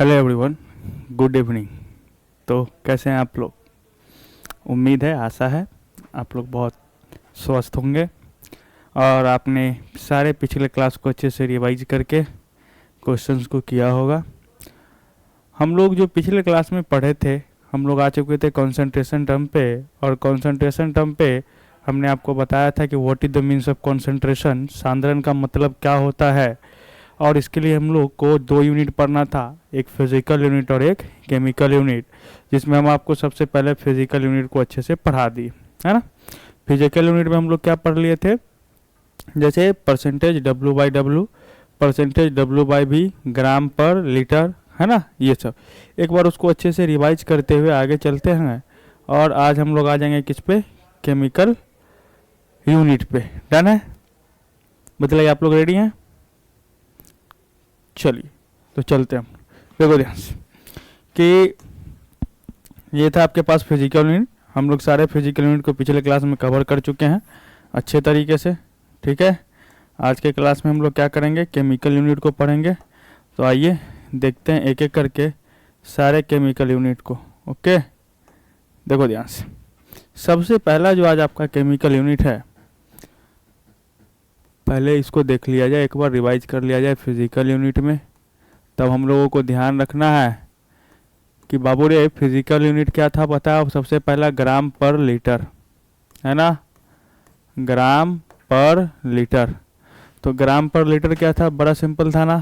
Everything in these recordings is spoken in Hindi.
Hello everyone, good evening. तो कैसे हैं आप लोग? उम्मीद है, आशा है आप लोग बहुत स्वस्थ होंगे और आपने सारे पिछले क्लास को अच्छे से रिवाइज करके क्वेश्चंस को किया होगा। हम लोग जो पिछले क्लास में पढ़े थे, हम लोग आ चुके थे कंसंट्रेशन टर्म पे, और कंसंट्रेशन टर्म पे हमने आपको बताया था कि what is the means of concentration, सांद्रण का मतलब क्या होता है। और इसके लिए हम लोग को दो यूनिट पढ़ना था, एक फिजिकल यूनिट और एक केमिकल यूनिट, जिसमें हम आपको सबसे पहले फिजिकल यूनिट को अच्छे से पढ़ा दी, है ना। फिजिकल यूनिट में हम लोग क्या पढ़ लिए थे, जैसे percentage W by W, percentage W by भी, ग्राम पर लीटर, है ना। ये सब एक बार उसको अच्छे से रिवाइज करते हुए आगे चलते हैं। और आज हम लोग आ जाएंगे किस पे, केमिकल यूनिट पे। डन है? बताइए आप लोग रेडी हैं? चलिए तो चलते हैं। देखो ध्यान से कि ये था आपके पास फिजिकल यूनिट। हम लोग सारे फिजिकल यूनिट को पिछले क्लास में कवर कर चुके हैं अच्छे तरीके से, ठीक है। आज के क्लास में हम लोग क्या करेंगे, केमिकल यूनिट को पढ़ेंगे। तो आइए देखते हैं एक एक करके सारे केमिकल यूनिट को। ओके, देखो ध्यान से। सबसे पहला जो आज आपका केमिकल यूनिट है, पहले इसको देख लिया जाए, एक बार रिवाइज कर लिया जाए फिजिकल यूनिट में। तब हम लोगों को ध्यान रखना है कि बाबू रे फिजिकल यूनिट क्या था, पता? सबसे पहला ग्राम पर लीटर, है ना, ग्राम पर लीटर। तो ग्राम पर लीटर क्या था, बड़ा सिंपल था ना,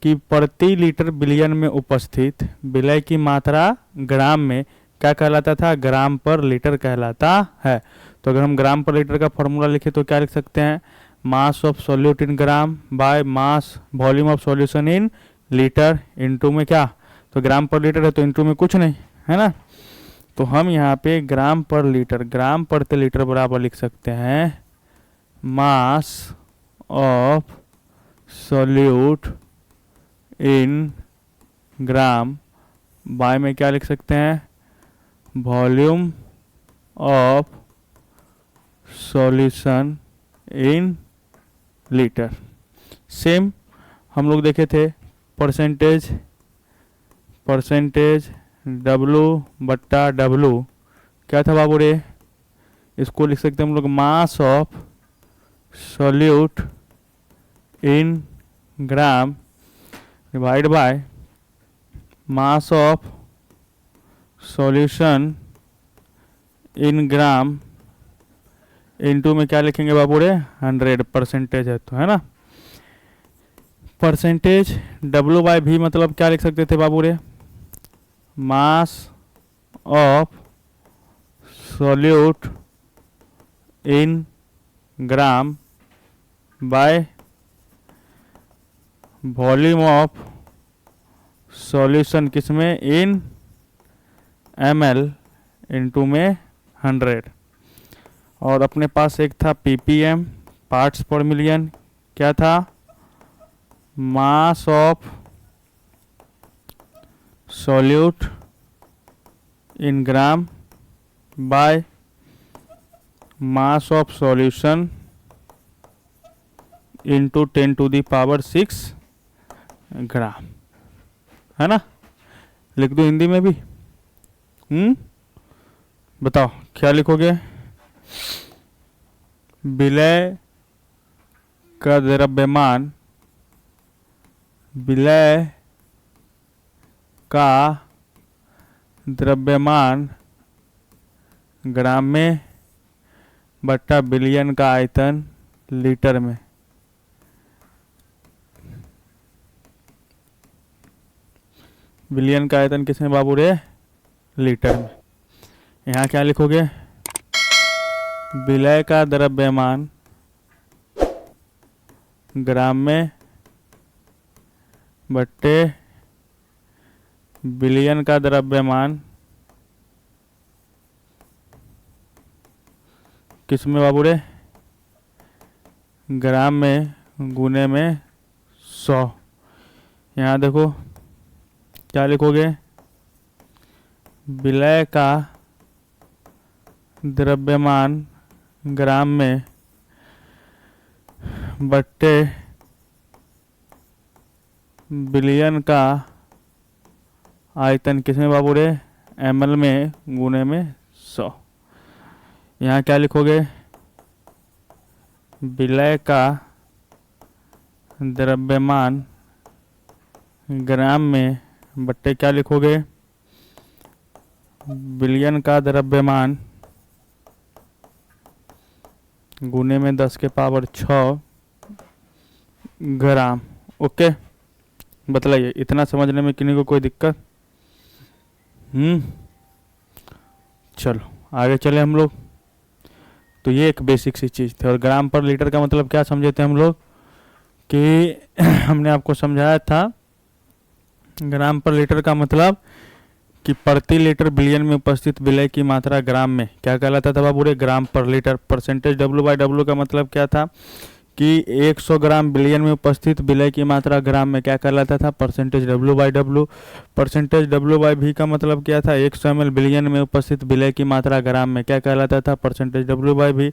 कि प्रति लीटर बिलियन में उपस्थित विलय की मात्रा ग्राम में क्या कहलाता था, ग्राम पर लीटर कहलाता है। तो अगर हम ग्राम पर लीटर का फॉर्मूला लिखे तो क्या लिख सकते हैं, मास of solute in gram by mass volume of solution in litre, into में क्या, तो ग्राम पर लीटर है तो इनटू में कुछ नहीं, है ना। तो हम यहाँ पे ग्राम पर लीटर, ग्राम प्रति लीटर बराबर लिख सकते हैं मास of solute in gram bye में क्या लिख सकते हैं, volume of solution in litre. Same हम लोग देखे थे परसेंटेज, परसेंटेज डब्लू बट्टा डब्लू क्या था बाबू रे, इसको लिख सकते हैं हम लोग मास of solute in gram divide by mass of solution in gram, into में क्या लिखेंगे बाबू रे, 100, परसेंटेज है तो, है ना। परसेंटेज डब्ल्यू बाई भी मतलब क्या लिख सकते थे बाबू रे, मास of solute in gram bye volume of solution किसमें, इन ml, इनटू में 100। और अपने पास एक था ppm, पार्ट्स पर मिलियन, क्या था, मास of solute in gram by mass of solution into 10⁶ ग्राम, है ना। लिख दो हिंदी में भी, बताओ क्या लिखोगे, विलय का द्रव्यमान, विलय का द्रव्यमान ग्राम में बट्टा बिलियन का आयतन लीटर में। बिलियन का आयतन किसमें बाबू रे, लीटर में। यहाँ क्या लिखोगे, विलय का द्रव्यमान ग्राम में बट्टे बिलियन का द्रव्यमान किसमें बाबू रे, ग्राम में गुने में 100। यहाँ देखो क्या लिखोगे, विलय का द्रव्यमान ग्राम में बट्टे बिलियन का आयतन किसमें बाबू रे, ml में गुने में 100। यहाँ क्या लिखोगे, विलय का द्रव्यमान ग्राम में बट्टे क्या लिखोगे, विलयन का द्रव्यमान गुने में 10 के पावर 6 ग्राम। ओके, बतलाइए इतना समझने में किन्हीं को कोई दिक्कत? चलो आगे चले हम लोग। तो ये एक बेसिक सी चीज़ थी। और ग्राम पर लीटर का मतलब क्या समझे थे हम लोग कि हमने आपको समझाया था, ग्राम पर लीटर का मतलब कि प्रति लीटर बिलियन में उपस्थित विलय की मात्रा ग्राम में क्या कहलाता था बाबू रे, ग्राम पर लीटर। परसेंटेज W/W का मतलब क्या था कि 100 ग्राम बिलियन में उपस्थित विलय की मात्रा ग्राम में क्या कहलाता था, परसेंटेज W/W। परसेंटेज W/V का मतलब क्या था, 100 ml बिलियन में उपस्थित विलय की मात्रा ग्राम में क्या कहलाता था, परसेंटेज W/V।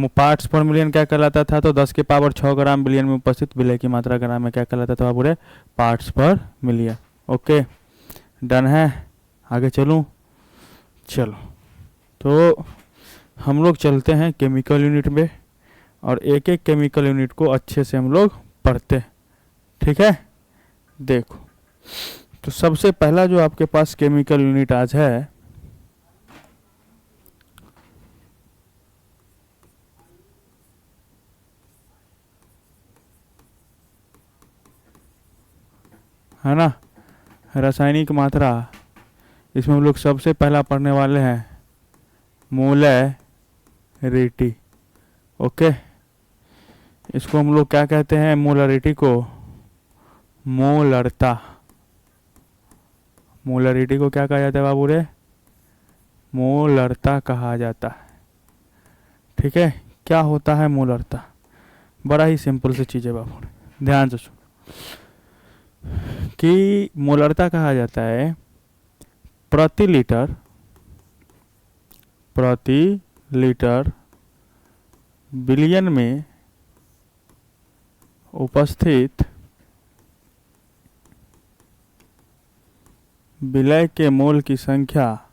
पार्ट्स पर मिलियन क्या कहलाता था, तो 10 के पावर 6 ग्राम बिलियन में उपस्थित विलय की मात्रा ग्राम में क्या कहलाता था बाबू रे, पार्ट्स पर मिलियन। ओके डन है, आगे चलूँ? चलो तो हम लोग चलते हैं केमिकल यूनिट में और एक एक केमिकल यूनिट को अच्छे से हम लोग पढ़ते, ठीक है। देखो तो सबसे पहला जो आपके पास केमिकल यूनिट आज है ना, रासायनिक मात्रा। इसमें हम लोग सबसे पहला पढ़ने वाले हैं मोलैरिटी। ओके, इसको हम लोग क्या कहते हैं, मोलैरिटी को मोलरता। मोलैरिटी को क्या कहा जाता है बाबू रे, मोलरता कहा जाता है। ठीक है, क्या होता है मोलरता, बड़ा ही सिंपल सी चीज़ है बाबू रे, ध्यान से सुनो कि मोलरता कहा जाता है प्रति लीटर बिलियन में उपस्थित विलय के मोल की संख्या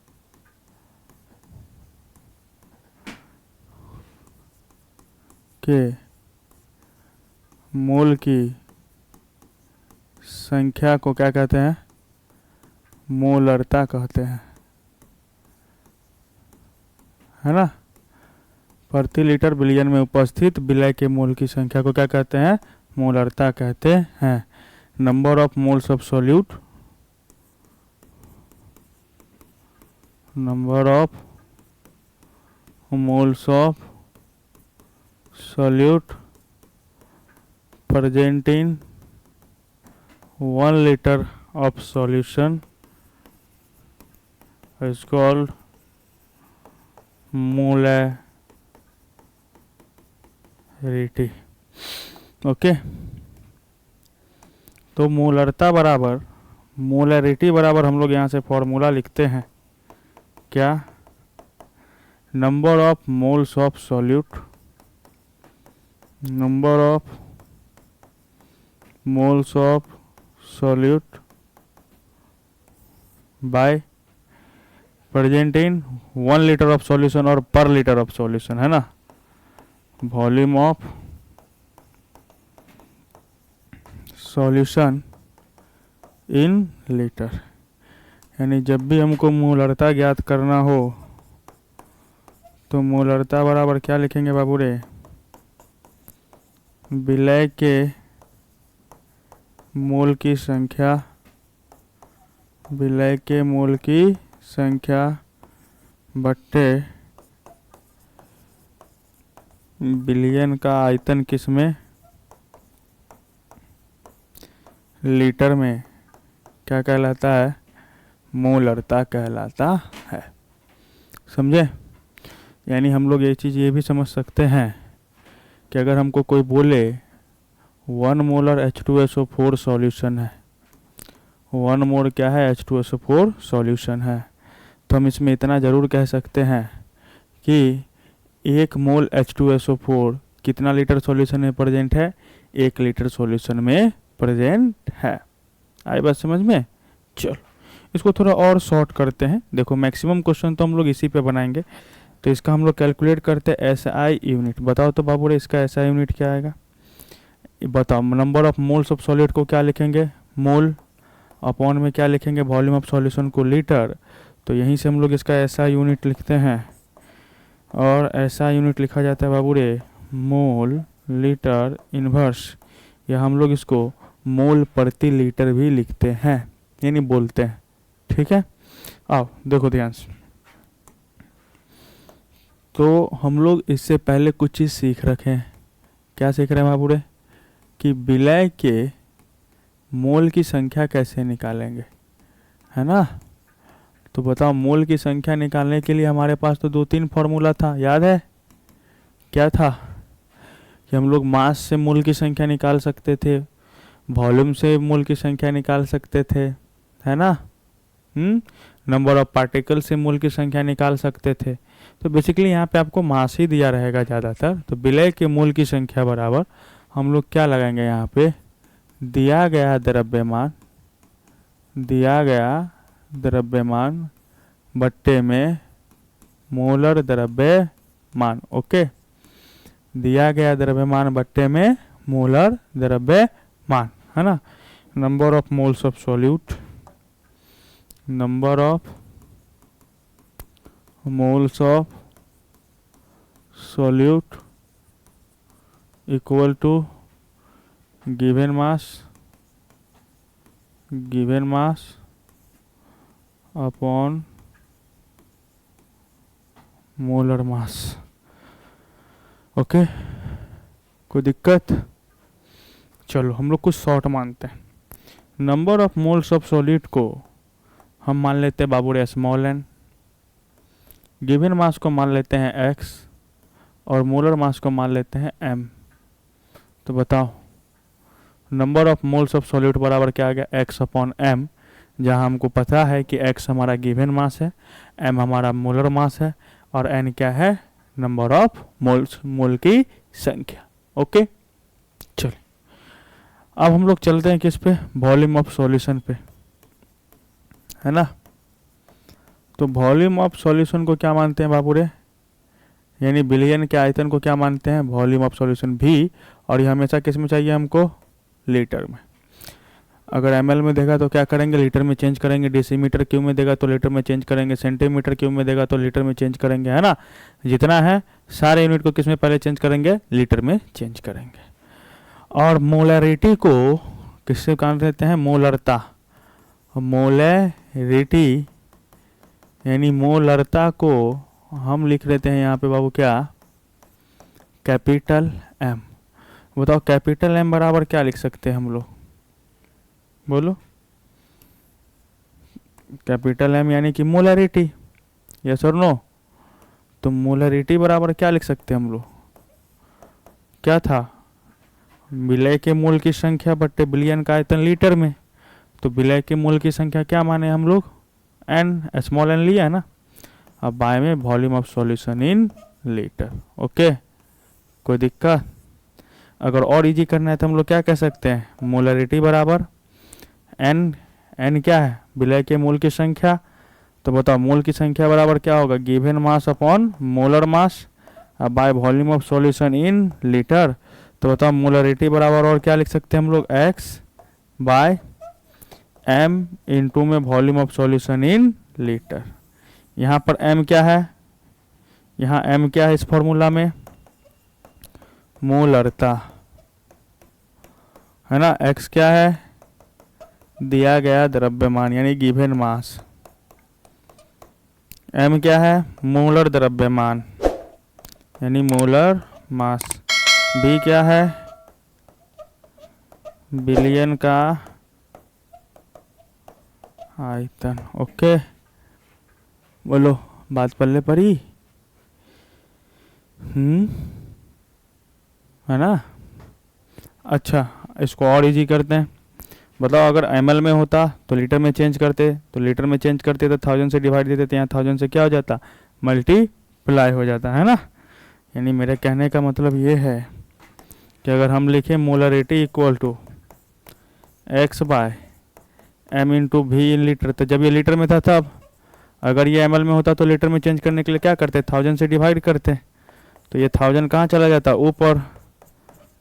को क्या कहते हैं, मोलरता कहते हैं, है ना। प्रति लीटर बिलियन में उपस्थित विलय के मोल की संख्या को क्या कहते हैं, मोलरता कहते हैं। Number of moles of solute, number of moles of solute present in 1 liter of solution is called molarity। Okay, तो मोलरता बराबर मोलैरिटी बराबर हम लोग यहाँ से फॉर्मूला लिखते हैं क्या, number of moles of solute, number of moles of solute by present in 1 litre of solution और पर लीटर ऑफ सॉल्यूशन, है ना। Volume of solution in litre, यानी जब भी हमको मोलरता ज्ञात करना हो तो मोलरता बराबर क्या लिखेंगे बाबू रे, विलय के मोल की संख्या, विलय के मोल की संख्या बट्टे बिलियन का आयतन किसमें, लीटर में, क्या कहलाता है, मोलरता कहलाता है। समझे, यानी हम लोग ये चीज़ ये भी समझ सकते हैं कि अगर हमको कोई बोले 1 मोलर H2SO4 सॉल्यूशन है, 1 मोल क्या है, H2SO4 सॉल्यूशन है, तो हम इसमें इतना ज़रूर कह सकते हैं कि 1 मोल H2SO4 कितना लीटर सॉल्यूशन में प्रेजेंट है, 1 लीटर सॉल्यूशन में प्रेजेंट है। आई बात समझ में? चलो इसको थोड़ा और शॉर्ट करते हैं। देखो मैक्सिमम क्वेश्चन तो हम लोग इसी पे बनाएंगे, तो इसका हम लोग कैलकुलेट करते हैं एसआई यूनिट। बताओ तो बाबू रे इसका एसआई यूनिट क्या आएगा, बताओ। Number of moles of solid को क्या लिखेंगे, मोल, अपॉन में क्या लिखेंगे, वॉल्यूम ऑफ सॉल्यूशन को लीटर। तो यहीं से हम लोग इसका एसआई यूनिट लिखते हैं, और ऐसा यूनिट लिखा जाता है बाबू रे मोल लीटर इन्वर्स, या हम लोग इसको मोल प्रति लीटर भी लिखते हैं, यानी बोलते हैं। ठीक है, आओ देखो ध्यान से। तो हम लोग इससे पहले कुछ चीज़ सीख रखे हैं। क्या सीख रहे हैं बाबू रे, कि विलय के मोल की संख्या कैसे निकालेंगे, है ना। तो बताओ मोल की संख्या निकालने के लिए हमारे पास तो 2-3 फॉर्मूला था, याद है क्या था, कि हम लोग मास से मोल की संख्या निकाल सकते थे, वॉल्यूम से मोल की संख्या निकाल सकते थे, है ना। नंबर ऑफ पार्टिकल से मोल की संख्या निकाल सकते थे। तो बेसिकली यहाँ पे आपको मास ही दिया रहेगा ज़्यादातर। तो विलय के मोल की संख्या बराबर हम लोग क्या लगाएंगे यहाँ पे, दिया गया द्रव्यमान बट्टे में मोलर द्रव्यमान। ओके, दिया गया द्रव्यमान बट्टे में मोलर द्रव्यमान, है ना। Number of moles of solute, number of moles of solute equal to given mass upon molar mass. Okay, कोई दिक्कत। चलो हम लोग कुछ शॉर्ट मानते हैं। Number of moles of solid को हम मान लेते हैं बाबू रे स्मॉल एन, गिवन मास को मान लेते हैं एक्स, और मोलर मास को मान लेते हैं एम। तो बताओ number of moles of solid बराबर क्या आ गया, एक्स अपॉन एम, जहाँ हमको पता है कि एक्स हमारा गिवन मास है, एम हमारा मोलर मास है, और एन क्या है, नंबर ऑफ मोल्स, मोल की संख्या। ओके, चलिए अब हम लोग चलते हैं किस पे, वॉल्यूम ऑफ सॉल्यूशन पे, है ना। तो वॉल्यूम ऑफ सॉल्यूशन को क्या मानते हैं बाबू रे, यानी बिलियन के आयतन को क्या मानते हैं, वॉल्यूम ऑफ सॉल्यूशन भी। और ये हमेशा किस में चाहिए हमको, लीटर में। अगर एमएल में देगा तो क्या करेंगे, लीटर में चेंज करेंगे, डेसीमीटर क्यूब में देगा तो लीटर में चेंज करेंगे, सेंटीमीटर क्यूब में देगा तो लीटर में चेंज करेंगे, है ना। जितना है सारे यूनिट को किस में पहले चेंज करेंगे, लीटर में चेंज करेंगे। और मोलरिटी को किससे मान देते हैं, मोलरता। मोलरिटी यानी मोलरता को हम लिख लेते हैं यहाँ पे बाबू क्या, कैपिटल एम। बताओ कैपिटल एम बराबर क्या लिख सकते हैं हम लोग, बोलो। कैपिटल एम यानी कि मोलरिटी, यस और नो। तो मोलरिटी बराबर क्या लिख सकते हैं हम लोग, क्या था, विलय के मोल की संख्या बट्टे बिलियन का आयतन लीटर में। तो विलय के मोल की संख्या क्या माने हम लोग, एन, स्मॉल एन लिया है ना। अब बाय में volume of solution in litre. Okay, कोई दिक्कत। अगर और इजी करना है तो हम लोग क्या कह सकते हैं, मोलरिटी बराबर एन, एन क्या है, विलय के मोल की संख्या। तो बताओ मोल की संख्या बराबर क्या होगा, given mass upon molar mass, अब by volume of solution in litre. तो बताओ मोलरिटी बराबर और क्या लिख सकते हैं हम लोग, एक्स बाय एम इंटू में volume of solution in litre. यहाँ पर एम क्या है, यहाँ एम क्या है इस फॉर्मूला में, मोलरता, है ना। एक्स क्या है, दिया गया द्रव्यमान यानी गिवन मास। एम क्या है, मोलर द्रव्यमान यानी मोलर मास। बी क्या है, बिलियन का आयतन। ओके, बोलो बात पल्ले पड़ी, है ना। अच्छा इसको और इजी करते हैं। बताओ अगर ml में होता तो लीटर में चेंज करते, तो लीटर में चेंज करते तो 1000 से डिवाइड देते, तो यहाँ 1000 से क्या हो जाता, मल्टीप्लाई हो जाता, है ना। यानी मेरे कहने का मतलब ये है कि अगर हम लिखें molarity equal to x by m into V in litre. तो जब ये लीटर में था तब, अगर ये ml में होता तो लीटर में चेंज करने के लिए क्या करते, 1000 से डिवाइड करते। तो ये 1000 कहाँ चला जाता, ऊपर।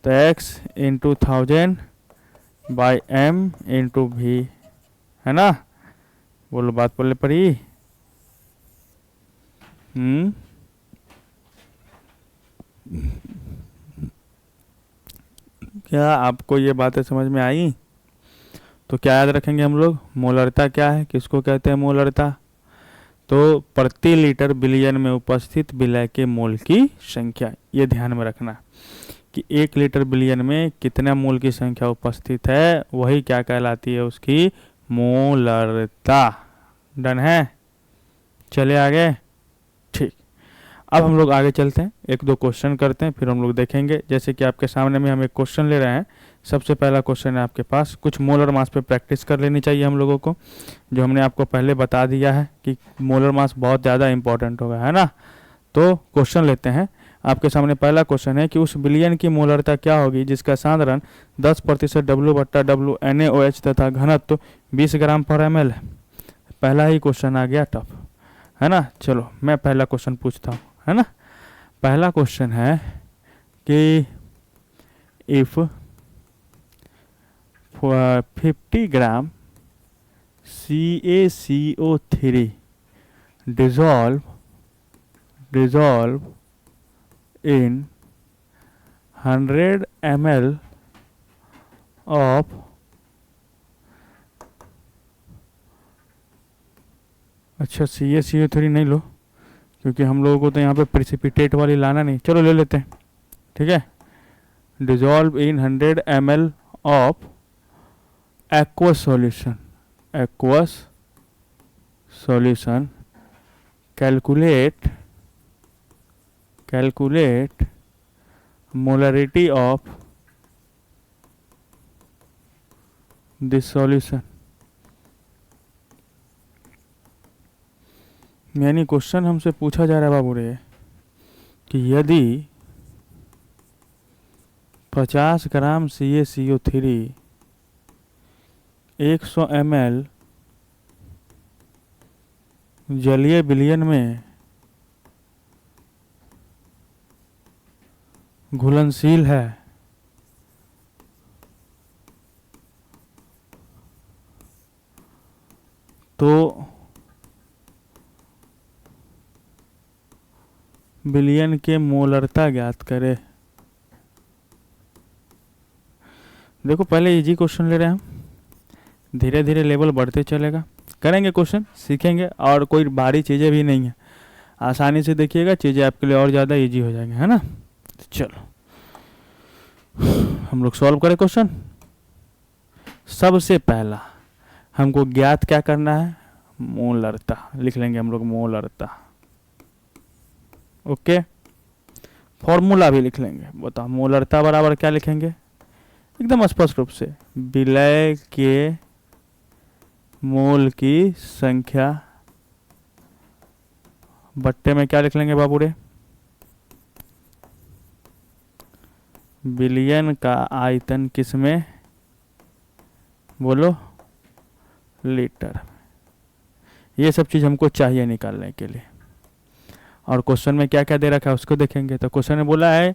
तो x into 1000 by m into V, है ना। बोलो बात बोले पड़ी। क्या आपको ये बातें समझ में आई? तो क्या याद रखेंगे हम लोग, मोलरता क्या है, किसको कहते हैं मोलरता। तो प्रति लीटर बिलियन में उपस्थित विलय के मोल की संख्या, ये ध्यान में रखना कि 1 लीटर बिलियन में कितना मोल की संख्या उपस्थित है, वही क्या कहलाती है, उसकी मोलरता। डन है, चले आगे। ठीक, अब हम लोग आगे चलते हैं, एक दो क्वेश्चन करते हैं, फिर हम लोग देखेंगे। जैसे कि आपके सामने में हम एक क्वेश्चन ले रहे हैं। सबसे पहला क्वेश्चन है आपके पास, कुछ मोलर मास पे प्रैक्टिस कर लेनी चाहिए हम लोगों को, जो हमने आपको पहले बता दिया है कि मोलर मास बहुत ज़्यादा इंपॉर्टेंट होगा, है ना। तो क्वेश्चन लेते हैं। आपके सामने पहला क्वेश्चन है कि उस विलयन की मोलरता क्या होगी जिसका सांद्रण 10% W/W NaOH तथा घनत्व 20 ग्राम पर ml है। पहला ही क्वेश्चन आ गया टफ, है ना। चलो मैं पहला क्वेश्चन पूछता हूँ, है ना। पहला क्वेश्चन है कि if 50 gram CaCO3 dissolve in 100 ml of अच्छा CaCO3 नहीं लो, क्योंकि हम लोगों को तो यहाँ पे प्रिसिपिटेट वाली लाना नहीं। चलो ले लेते हैं, ठीक है। Dissolve in 100 ml of aqueous solution, calculate molarity of this solution। यानी क्वेश्चन हमसे पूछा जा रहा है बाबू रे कि यदि 50 ग्राम CaCO3 100 ml जलीय विलयन में घुलनशील है तो विलयन के मोलरता ज्ञात करे। देखो पहले इजी क्वेश्चन ले रहे हैं हम, धीरे धीरे लेवल बढ़ते चलेगा, करेंगे क्वेश्चन, सीखेंगे, और कोई भारी चीज़ें भी नहीं है, आसानी से देखिएगा, चीज़ें आपके लिए और ज़्यादा इजी हो जाएंगे, है ना। चलो हम लोग सॉल्व करें क्वेश्चन। सबसे पहला हमको ज्ञात क्या करना है, मोलरता। लिख लेंगे हम लोग मोलरता, ओके। फॉर्मूला भी लिख लेंगे। बताओ मोलरता बराबर क्या लिखेंगे, एकदम स्पष्ट रूप से, विलय के मोल की संख्या बट्टे में क्या लिख लेंगे बाबू रे, विलयन का आयतन किसमें, बोलो लीटर। ये सब चीज़ हमको चाहिए निकालने के लिए। और क्वेश्चन में क्या क्या दे रखा है उसको देखेंगे। तो क्वेश्चन में बोला है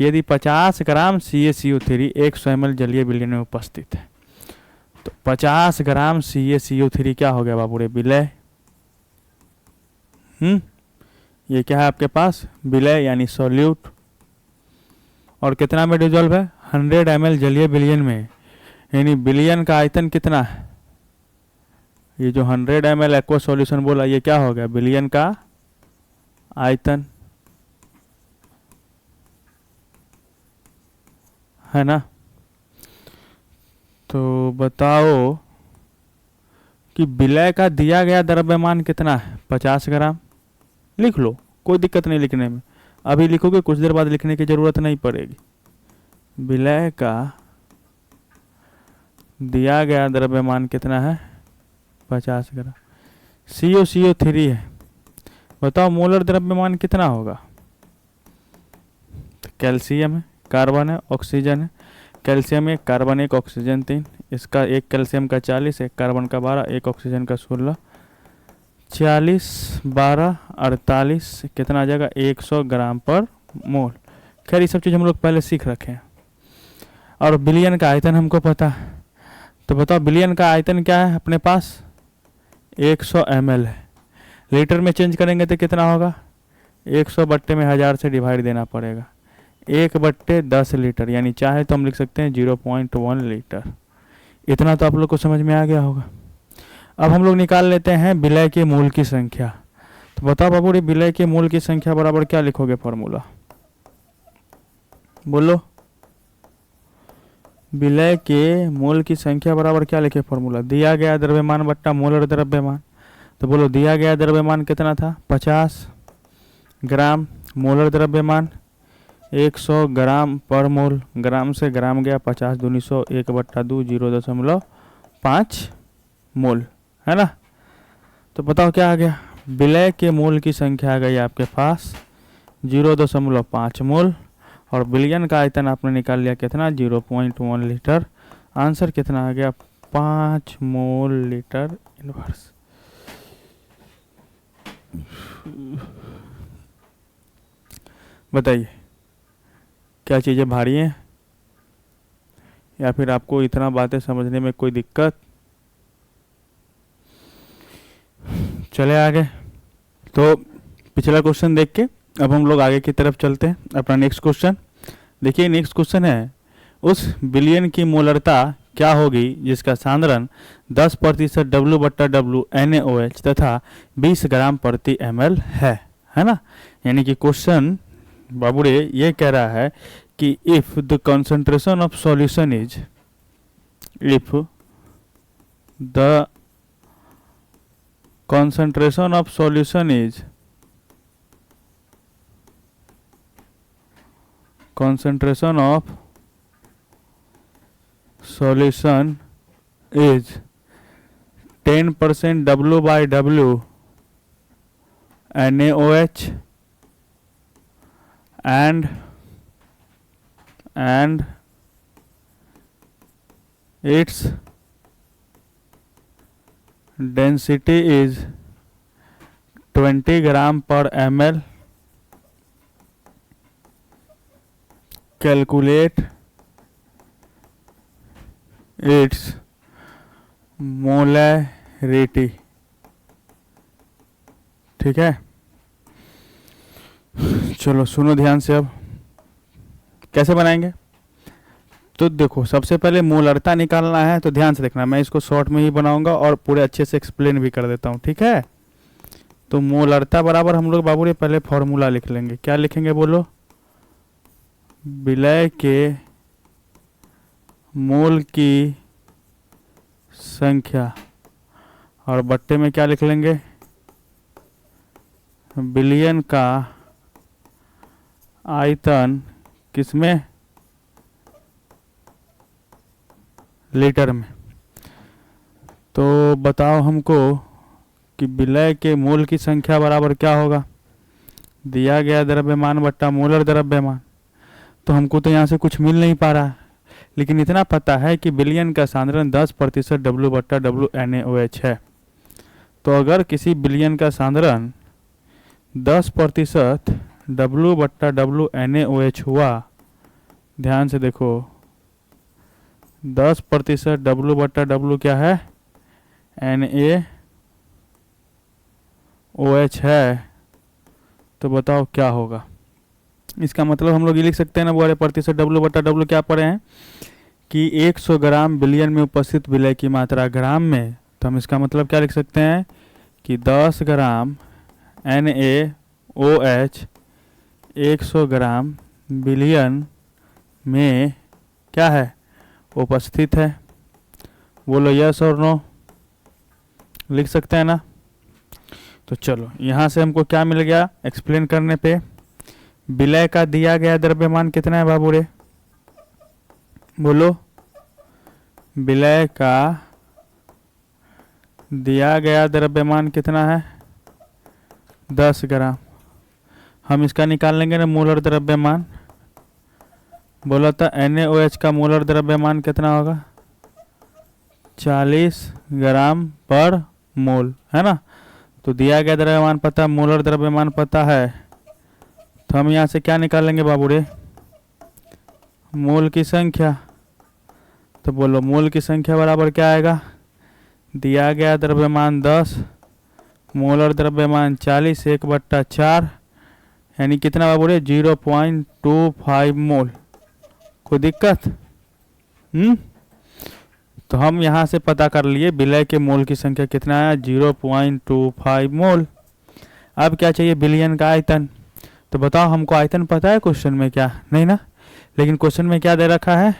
यदि 50 ग्राम CaCO3 100 ml जलीय विलयन में उपस्थित है, तो 50 ग्राम CaCO3 क्या हो गया बाबू रे, विलय। ये क्या है आपके पास, विलय यानी सॉल्यूट। और कितना में डिजॉल्व है, 100 ml जलीय विलयन में, यानी विलयन का आयतन कितना है। ये जो 100 ml एक्वा सॉल्यूशन बोला, ये क्या हो गया, विलयन का आयतन, है ना। तो बताओ कि विलय का दिया गया द्रव्यमान कितना है, 50 ग्राम। लिख लो, कोई दिक्कत नहीं लिखने में, अभी लिखोगे कुछ देर बाद लिखने की ज़रूरत नहीं पड़ेगी। विलय का दिया गया द्रव्यमान कितना है, 50 ग्राम। CaCO3 है, बताओ मोलर द्रव्यमान कितना होगा। तो कैल्शियम है, कार्बन है, ऑक्सीजन है। कैल्शियम 1, कार्बन 1, ऑक्सीजन 3, इसका एक कैल्शियम का 40, एक कार्बन का 12, एक ऑक्सीजन का 16, 40 12 48, कितना आ जाएगा 100 ग्राम पर मोल। खैर ये सब चीज़ हम लोग पहले सीख रखे हैं। और बिलियन का आयतन हमको पता है, तो बताओ बिलियन का आयतन क्या है अपने पास, 100 ml है। लीटर में चेंज करेंगे तो कितना होगा, 100 बट्टे में 1000 से डिवाइड देना पड़ेगा, 1/10 लीटर, यानी चाहे तो हम लिख सकते हैं 0.1 लीटर। इतना तो आप लोग को समझ में आ गया होगा। अब हम लोग निकाल लेते हैं विलय के मोल की संख्या। तो बताओ बाबू रे, विलय के मोल की संख्या बराबर क्या लिखोगे फॉर्मूला, बोलो। विलय के मोल की संख्या बराबर क्या लिखे फॉर्मूला, दिया गया द्रव्यमान बट्टा मोलर द्रव्यमान। तो बोलो दिया गया द्रव्यमान कितना था 50 ग्राम, मोलर द्रव्यमान 100 ग्राम पर मोल, ग्राम से ग्राम गया 50 दूनी 100, 1/2 0.5 मोल, है ना। तो बताओ क्या आ गया, विलय के मोल की संख्या आ गई आपके पास 0.5 मोल, और बिलियन का आयतन आपने निकाल लिया कितना 0.1 लीटर। आंसर कितना आ गया 5 मोल लीटर इनवर्स। बताइए क्या चीज़ें भारी हैं, या फिर आपको इतना बातें समझने में कोई दिक्कत। चले आगे। तो पिछला क्वेश्चन देख के अब हम लोग आगे की तरफ चलते हैं। अपना नेक्स्ट क्वेश्चन देखिए। नेक्स्ट क्वेश्चन है, उस विलयन की मोलरता क्या होगी जिसका सांद्रण 10% W/W NaOH तथा 20 ग्राम प्रति ml है ना। यानी कि क्वेश्चन बाबूरे ये कह रहा है कि if the concentration of solution is, if the concentration of solution is, concentration of solution is 10% W/W NaOH and its density is 20 ग्राम पर ml, calculate its molarity। ठीक है, चलो सुनो ध्यान से। अब कैसे बनाएंगे, तो देखो सबसे पहले मोलरता निकालना है, तो ध्यान से देखना, मैं इसको शॉर्ट में ही बनाऊंगा और पूरे अच्छे से एक्सप्लेन भी कर देता हूँ, ठीक है। तो मोलरता बराबर हम लोग बाबू रे पहले फॉर्मूला लिख लेंगे। क्या लिखेंगे बोलो, विलय के मोल की संख्या, और बट्टे में क्या लिख लेंगे, विलयन का आयतन, किसमें, लीटर में। तो बताओ हमको कि विलय के मोल की संख्या बराबर क्या होगा, दिया गया द्रव्यमान बट्टा मोलर द्रव्यमान। तो हमको तो यहाँ से कुछ मिल नहीं पा रहा है, लेकिन इतना पता है कि विलयन का सांद्रण 10% W/W NaOH है। तो अगर किसी विलयन का सांद्रण 10% W/W NaOH हुआ, ध्यान से देखो 10% W/W क्या है, NaOH है। तो बताओ क्या होगा, इसका मतलब हम लोग ये लिख सकते हैं ना, वो प्रतिशत W/W क्या पढ़े हैं कि 100 ग्राम विलयन में उपस्थित विलय की मात्रा ग्राम में। तो हम इसका मतलब क्या लिख सकते हैं कि 10 ग्राम NaOH 100 ग्राम विलयन में क्या है, उपस्थित है। बोलो यस और नो, लिख सकते हैं ना। तो चलो यहाँ से हमको क्या मिल गया एक्सप्लेन करने पे, विलय का दिया गया द्रव्यमान कितना है बाबू रे, बोलो। विलय का दिया गया द्रव्यमान कितना है 10 ग्राम। हम इसका निकाल लेंगे ना मोलर द्रव्यमान। बोला था NaOH का मोलर द्रव्यमान कितना होगा 40 ग्राम पर मोल, है ना। तो दिया गया द्रव्यमान पता, मोलर द्रव्यमान पता है, तो हम यहाँ से क्या निकालेंगे बाबू रे, मोल की संख्या। तो बोलो मोल की संख्या बराबर क्या आएगा, दिया गया द्रव्यमान 10, मोलर द्रव्यमान 40, 1/4, यानी कितना बाबू रे, 0.25 मोल। कोई दिक्कत? तो हम यहाँ से पता कर लिए विलय के मोल की संख्या कितना है, 0.25 मोल। अब क्या चाहिए, विलयन का आयतन। तो बताओ हमको आयतन पता है क्वेश्चन में क्या, नहीं ना। लेकिन क्वेश्चन में क्या दे रखा है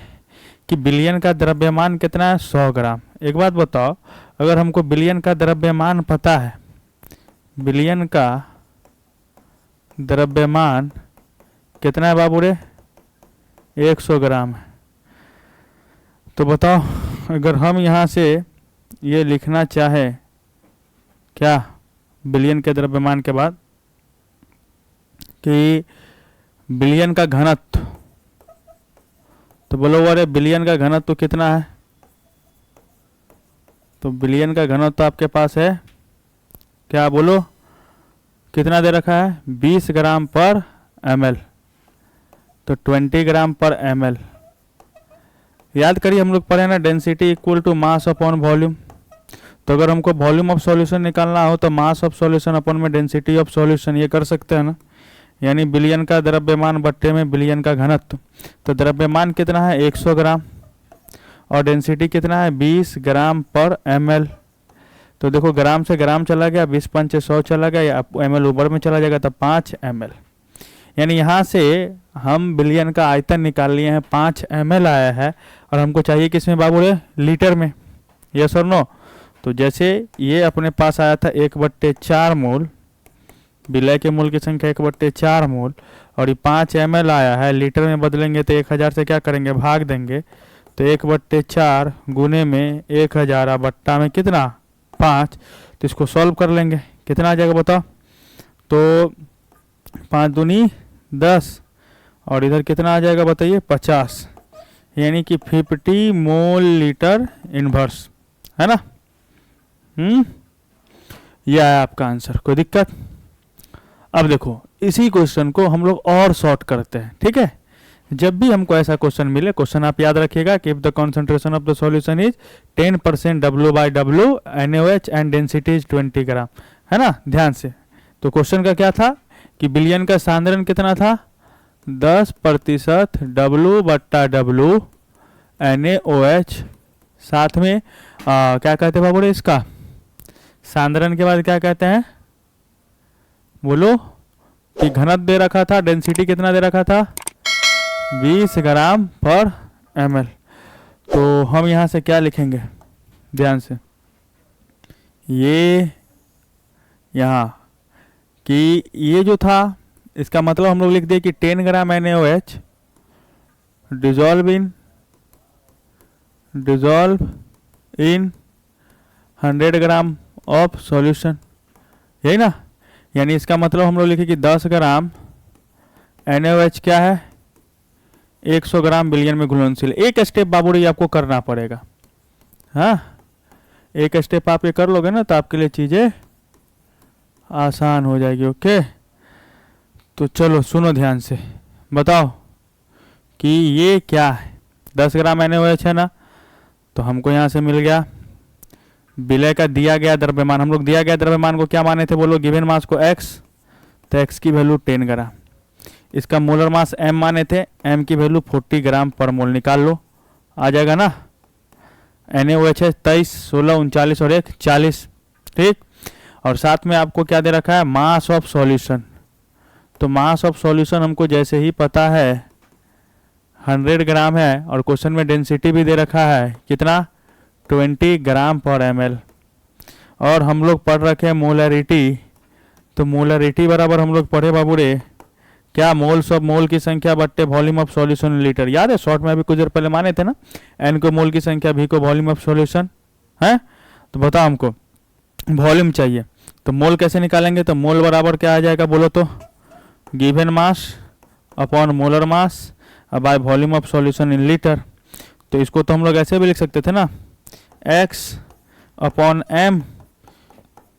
कि विलयन का द्रव्यमान कितना है, 100 ग्राम। एक बात बताओ, अगर हमको विलयन का द्रव्यमान पता है, विलयन का द्रव्यमान कितना है बाबू रे, 100 ग्राम है। तो बताओ अगर हम यहाँ से ये लिखना चाहे क्या, विलयन के द्रव्यमान के बाद कि विलयन का घनत्व, तो बोलो अरे विलयन का घनत्व तो कितना है। तो विलयन का घनत्व तो आपके पास है क्या, बोलो कितना दे रखा है, 20 ग्राम पर ml। तो 20 ग्राम पर ml। याद करिए हम लोग पढ़े ना, density equal to mass upon volume. तो अगर हमको वॉल्यूम ऑफ सॉल्यूशन निकालना हो तो मास ऑफ सॉल्यूशन अपॉन में डेंसिटी ऑफ सॉल्यूशन, ये कर सकते हैं ना। यानी विलयन का द्रव्यमान बट्टे में विलयन का घनत्व। तो द्रव्यमान कितना है, 100 ग्राम, और डेंसिटी कितना है, 20 ग्राम पर ml। तो देखो ग्राम से ग्राम चला गया, 20 पंच 100 चला गया, या ml ऊपर में चला जाएगा, तो 5 ml। यानी यहाँ से हम विलयन का आयतन निकाल लिए हैं, 5 ml आया है, और हमको चाहिए किसमें बाबू रे, लीटर में। यस और नो। तो जैसे ये अपने पास आया था 1/4 मोल, विलय के मोल की संख्या 1/4 मोल, और ये 5 ml आया है, लीटर में बदलेंगे तो 1000 से क्या करेंगे, भाग देंगे। तो 1/4 गुने में 1000 बट्टा में कितना, 5। तो इसको सॉल्व कर लेंगे, कितना आ जाएगा बताओ। तो 5 दूनी 10, और इधर कितना आ जाएगा बताइए, 50, यानी कि 50 मोल लीटर इनवर्स, है ना। यह है आपका आंसर। कोई दिक्कत? अब देखो इसी क्वेश्चन को हम लोग और शॉर्ट करते हैं, ठीक है। जब भी हमको ऐसा क्वेश्चन मिले, क्वेश्चन आप याद रखिएगा कि if the concentration of the solution is 10% W/W NaOH and density is 20 ग्राम, है ना, ध्यान से। तो क्वेश्चन का क्या था कि विलयन का सांद्रण कितना था, 10% W/W NaOH, साथ में क्या कहते हैं बाबू रे, इसका सांद्रण के बाद क्या कहते हैं, बोलो, कि घनत्व दे रखा था, डेंसिटी कितना दे रखा था, 20 ग्राम पर ml। तो हम यहाँ से क्या लिखेंगे, ध्यान से, ये यहाँ कि ये जो था इसका मतलब हम लोग लिख दिए कि 10 ग्राम NaOH dissolve in 100 gram of solution, यही ना। यानी इसका मतलब हम लोग लिखे कि 10 ग्राम NaOH क्या है, 100 ग्राम विलयन में घुलनशील। एक स्टेप बाबू रे आपको करना पड़ेगा, हाँ, एक स्टेप आप ये कर लोगे ना तो आपके लिए चीज़ें आसान हो जाएगी। ओके, तो चलो सुनो ध्यान से, बताओ कि ये क्या है, 10 ग्राम NaOH है ना। तो हमको यहाँ से मिल गया विलय का दिया गया द्रव्यमान। हम लोग दिया गया द्रव्यमान को क्या माने थे, बोलो, गिवन मास को x, तो x की वैल्यू 10 ग्राम। इसका मोलर मास m माने थे, m की वैल्यू 40 ग्राम पर मोल, निकाल लो, आ जाएगा ना। NaOH है 23, 16, 39 और 1 40, ठीक। और साथ में आपको क्या दे रखा है, मास ऑफ सॉल्यूशन। तो मास ऑफ सॉल्यूशन हमको जैसे ही पता है 100 ग्राम है, और क्वेश्चन में डेंसिटी भी दे रखा है कितना, 20 ग्राम पर ml। और हम लोग पढ़ रखे हैं मोलरिटी। तो मोलरिटी बराबर हम लोग पढ़े बाबू रे क्या, मोल्स ऑफ मोल की संख्या बट्टे वॉल्यूम ऑफ सॉल्यूशन लीटर। याद है शॉर्ट में अभी कुछ देर पहले माने थे ना, n को मोल की संख्या, v को वॉल्यूम ऑफ सॉल्यूशन है। तो बताओ हमको वॉल्यूम चाहिए, तो मोल कैसे निकालेंगे। तो मोल बराबर क्या आ जाएगा बोलो, तो given mass upon molar mass by volume of solution in litre. तो इसको तो हम लोग ऐसे भी लिख सकते थे ना, x upon M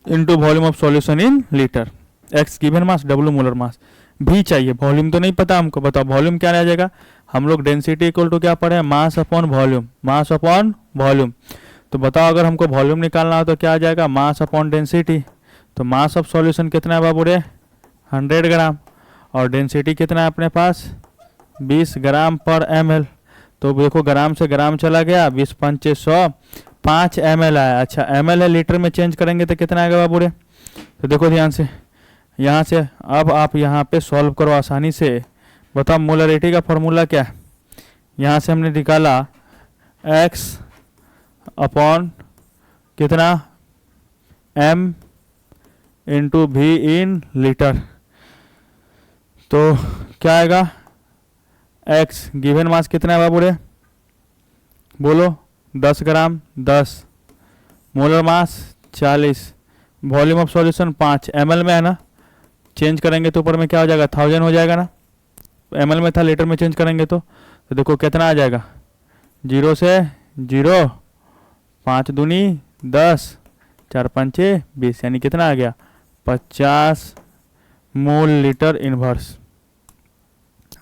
into volume of solution in litre. X given mass, W molar mass. भी चाहिए, वॉल्यूम तो नहीं पता हमको, बताओ वॉल्यूम क्या आ जाएगा। हम लोग डेंसिटी इक्वल टू क्या पढ़े, मास अपॉन वॉल्यूम, मास अपॉन वॉल्यूम। तो बताओ अगर हमको वॉल्यूम निकालना हो तो क्या आ जाएगा, मास अपॉन डेंसिटी। तो मास ऑफ सॉल्यूशन कितना है बाबू रे, 100 ग्राम, और डेंसिटी कितना है अपने पास 20 ग्राम पर ml। तो देखो ग्राम से ग्राम चला गया, 20 पंचे 100, 5 ml आया। अच्छा ml है, लीटर में चेंज करेंगे तो कितना आएगा बाबू रे। तो देखो ध्यान से, यहाँ से अब आप यहाँ पे सॉल्व करो आसानी से। बताओ मोलरिटी का फॉर्मूला क्या है। यहाँ से हमने निकाला x अपॉन कितना m इंटू भी इन लीटर। तो क्या आएगा, x गिवन मास कितना है बाबू रे, बोलो 10 ग्राम, 10 molar mass 40, volume of solution 5 ml में है ना, चेंज करेंगे तो ऊपर में क्या हो जाएगा 1000 हो जाएगा ना, ml में था लीटर में चेंज करेंगे तो देखो कितना आ जाएगा, 0 से 0, 5 दूनी 10, 4 पंचे 20, यानी कितना आ गया 50 mole litre inverse,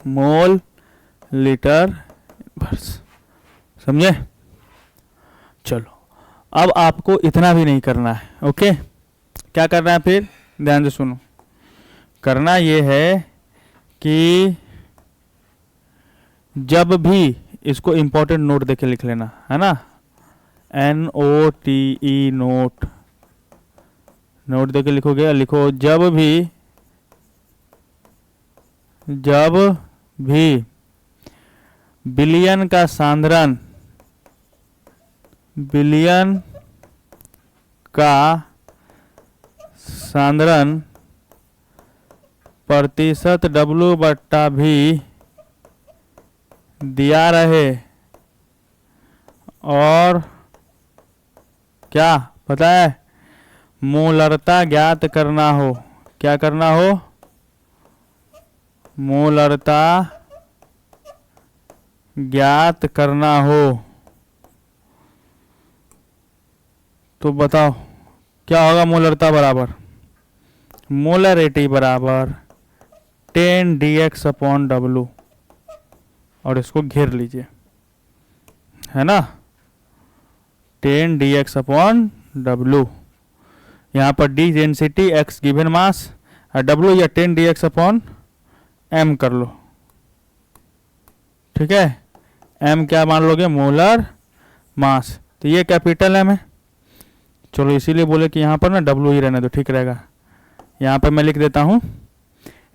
mole litre inverse. समझे। चलो अब आपको इतना भी नहीं करना है, ओके। क्या करना है फिर, ध्यान से सुनो। करना ये है कि जब भी इसको इंपॉर्टेंट नोट देके लिख लेना है ना, NOTE नोट, नोट देके लिखोगे, लिखो जब भी बिलियन का सांद्रण, बिलियन का सांद्रण प्रतिशत W बट्टा भी दिया रहे और क्या पता है मोलरता ज्ञात करना हो। क्या करना हो, मोलरता ज्ञात करना हो। तो बताओ क्या होगा, मोलरता बराबर मोलरिटी बराबर 10 dx अपॉन W, और इसको घेर लीजिए, है ना, 10 dx अपॉन W। यहाँ पर D density, x given mass, और W या 10 dx अपॉन M कर लो, ठीक है। M क्या मान लोगे, मोलर मास। तो ये कैपिटल M है, चलो इसीलिए बोले कि यहाँ पर ना W ही रहने दो, ठीक रहेगा। यहाँ पर मैं लिख देता हूँ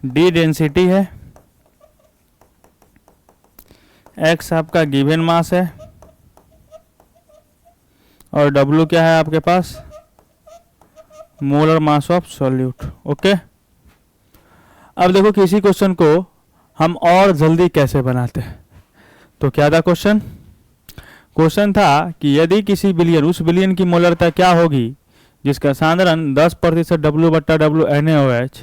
D डेंसिटी है, X आपका गिवन मास है, और W क्या है आपके पास, molar mass of solute. Okay. अब देखो किसी क्वेश्चन को हम और जल्दी कैसे बनाते हैं। तो क्या था क्वेश्चन, क्वेश्चन था कि यदि किसी बिलियन, उस बिलियन की मोलरता क्या होगी जिसका सांद्रण 10% W बट्टा W NaOH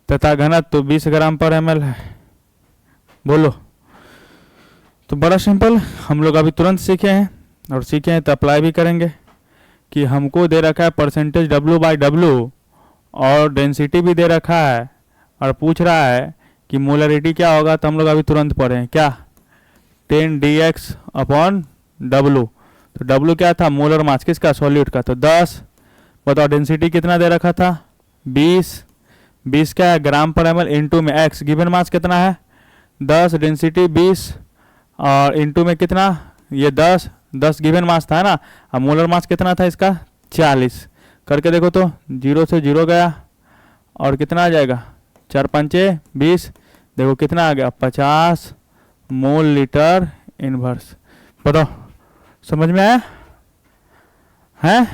तथा घनत्व 20 ग्राम पर ml है। बोलो। तो बड़ा सिंपल, हम लोग अभी तुरंत सीखे हैं, और सीखे हैं तो अप्लाई भी करेंगे कि हमको दे रखा है परसेंटेज W बाई W और डेंसिटी भी दे रखा है, और पूछ रहा है कि मोलरिटी क्या होगा। तो हम लोग अभी तुरंत पढ़े हैं क्या, 10 dx अपॉन W। तो W क्या था, मोलर मास किसका, सॉल्यूट का। तो 10, बताओ डेंसिटी कितना दे रखा था 20, 20 क्या है ग्राम पर ml, इंटू में x गिवन मास कितना है 10, डेंसिटी 20, और इंटू में कितना, ये 10, 10 गिवन मास था ना, अब मोलर मास कितना था इसका 40, करके देखो तो 0 से 0 गया, और कितना आ जाएगा 4 पंचे 20, देखो कितना आ गया 50 मोल लीटर इनवर्स। बताओ समझ में आया है,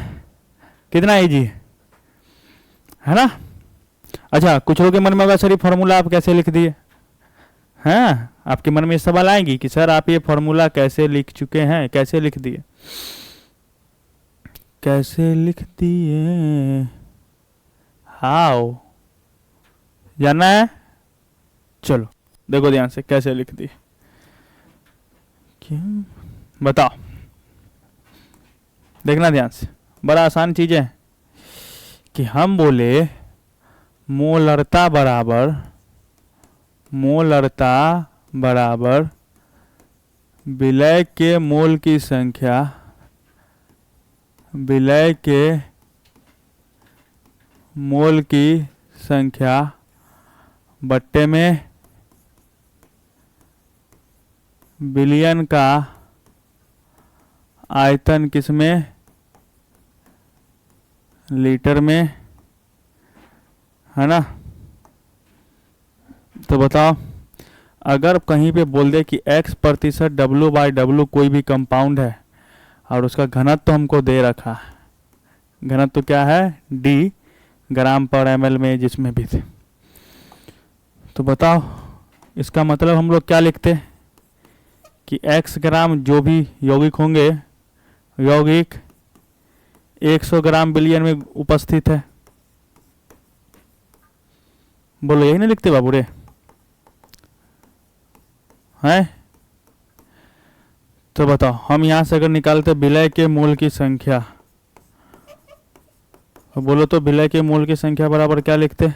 कितना इजी है ना। अच्छा, कुछ लोगों के मन में होगा सर ये फार्मूला आप कैसे लिख दिए हैं, आपके मन में सवाल आएंगी कि सर आप ये फार्मूला कैसे लिख चुके हैं, कैसे लिख दिए, कैसे लिख दिए, हाउ, जानना है। चलो देखो ध्यान से कैसे लिख दिए, क्यों बताओ, देखना ध्यान से, बड़ा आसान चीज़ है कि हम बोले मोलरता बराबर विलय के मोल की संख्या बट्टे में विलयन का आयतन किसमें, लीटर में, है ना। तो बताओ, अगर कहीं पे बोल दे कि x% W/W कोई भी कंपाउंड है और उसका घनत्व तो हमको दे रखा है, घनत्व तो क्या है, D ग्राम पर ml में, जिसमें भी थे, तो बताओ इसका मतलब हम लोग क्या लिखते कि x ग्राम जो भी यौगिक होंगे, यौगिक 100 ग्राम विलयन में उपस्थित है। बोलो यही ना लिखते बाबू रे, हैं। तो बताओ हम यहां से अगर निकालते विलय के मोल की संख्या, तो बोलो तो विलय के मोल की संख्या बराबर क्या लिखते,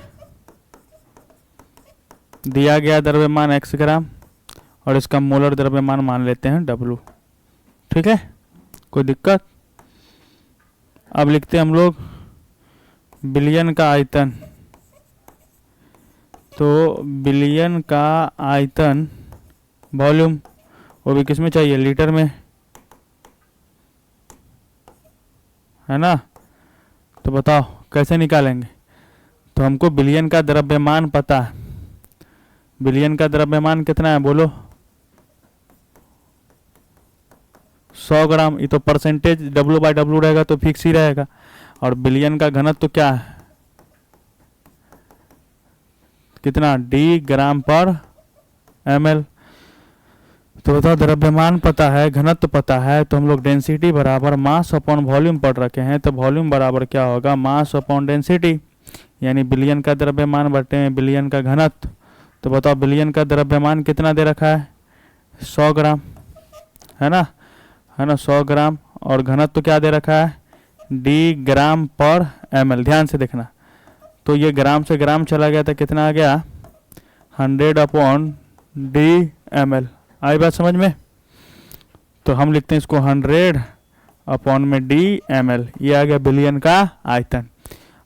दिया गया द्रव्यमान x ग्राम और इसका मोलर द्रव्यमान मान लेते हैं W। ठीक है, कोई दिक्कत। अब लिखते हैं हम लोग विलयन का आयतन, तो विलयन का आयतन वॉल्यूम, वो भी किसमें चाहिए, लीटर में, है ना। तो बताओ कैसे निकालेंगे, तो हमको विलयन का द्रव्यमान पता है, विलयन का द्रव्यमान कितना है बोलो, 100 ग्राम। ये तो परसेंटेज W/W रहेगा तो फिक्स ही रहेगा, और विलयन का घनत्व तो क्या है, कितना, D ग्राम पर ml। तो बताओ द्रव्यमान पता है, घनत्व पता है, तो हम लोग डेंसिटी बराबर मास अपॉन वॉल्यूम पढ़ रखे हैं, तो वॉल्यूम बराबर क्या होगा, मास अपॉन डेंसिटी, यानी विलयन का द्रव्यमान बटे में विलयन का घनत्व। तो बताओ विलयन का द्रव्यमान कितना दे रखा है, 100 ग्राम, है ना, 100 ग्राम, और घनत्व तो क्या दे रखा है, D ग्राम पर ml। ध्यान से देखना, तो ये ग्राम से ग्राम चला गया तो कितना आ गया, 100/D ml। आई बात समझ में। तो हम लिखते हैं इसको 100/D ml, ये आ गया विलयन का आयतन।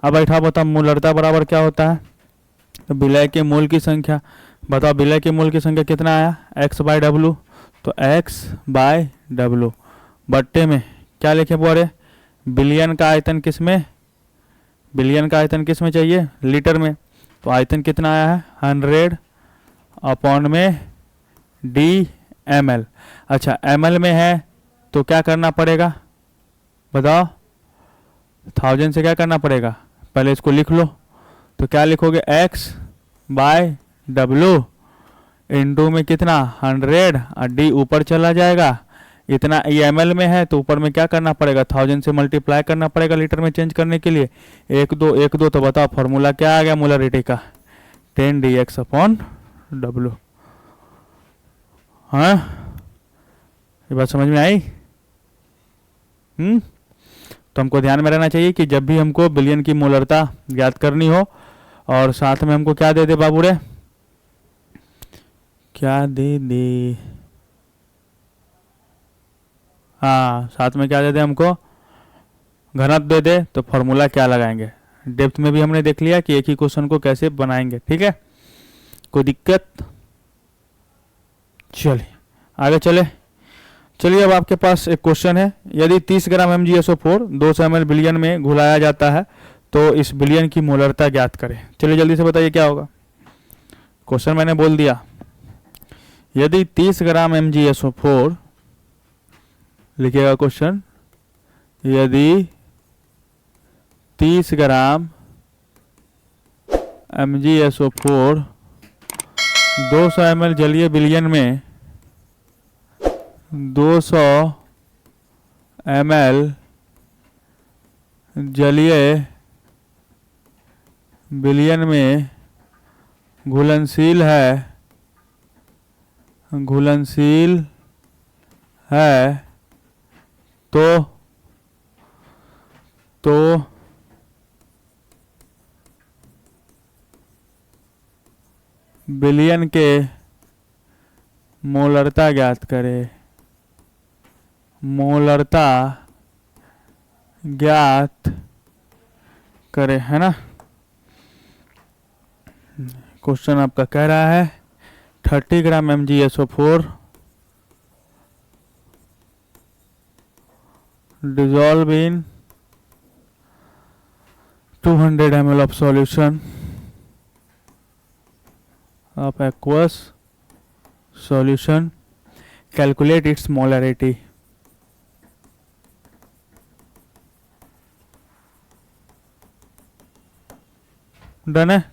अब बैठा बताओ मोलरता बराबर क्या होता है, तो विलय के मोल की संख्या, बताओ विलय के मोल की संख्या कितना आया, x/W, तो x/W बट्टे में क्या लिखे बोरे, विलयन का आयतन किसमें, विलयन का आयतन किसमें चाहिए, लीटर में, तो आयतन कितना आया है, 100/D ml। अच्छा ml में है तो क्या करना पड़ेगा बताओ, 1000 से क्या करना पड़ेगा, पहले इसको लिख लो, तो क्या लिखोगे, x/W इंटू में कितना, 100, और D ऊपर चला जाएगा, इतना ये ml में है तो ऊपर में क्या करना पड़ेगा, 1000 से मल्टीप्लाई करना पड़ेगा लीटर में चेंज करने के लिए, 1/2 तो बताओ फॉर्मूला क्या आ गया मोलरिटी का, 10dx/W। हाँ ये बात समझ में आई। तो हमको ध्यान में रहना चाहिए कि जब भी हमको विलयन की मोलरता ज्ञात करनी हो, और साथ में हमको क्या दे दे बाबू रे, क्या दे दे, हाँ साथ में क्या दे दे हमको, घनत्व दे दे, तो फॉर्मूला क्या लगाएंगे, डेप्थ में भी हमने देख लिया कि एक ही क्वेश्चन को कैसे बनाएंगे। ठीक है, कोई दिक्कत, चलिए आगे चलिए अब आपके पास एक क्वेश्चन है, यदि 30 ग्राम MgSO4 200 ml विलयन में घुलाया जाता है तो इस विलयन की मोलरता ज्ञात करें। चलिए जल्दी से बताइए क्या होगा, क्वेश्चन मैंने बोल दिया, यदि 30 ग्राम MgSO4, लिखिएगा क्वेश्चन, यदि 30 ग्राम MgSO4 200 ml जलीय विलयन में 200 ml जलीय विलयन में घुलनशील है, तो 30 तो बिलियन के मोलरता ज्ञात करें। मोलरता ज्ञात करें, है ना। क्वेश्चन आपका कह रहा है 30 ग्राम MgSO4 dissolve in 200 ml of solution of aqueous solution. Calculate its molarity. Done है।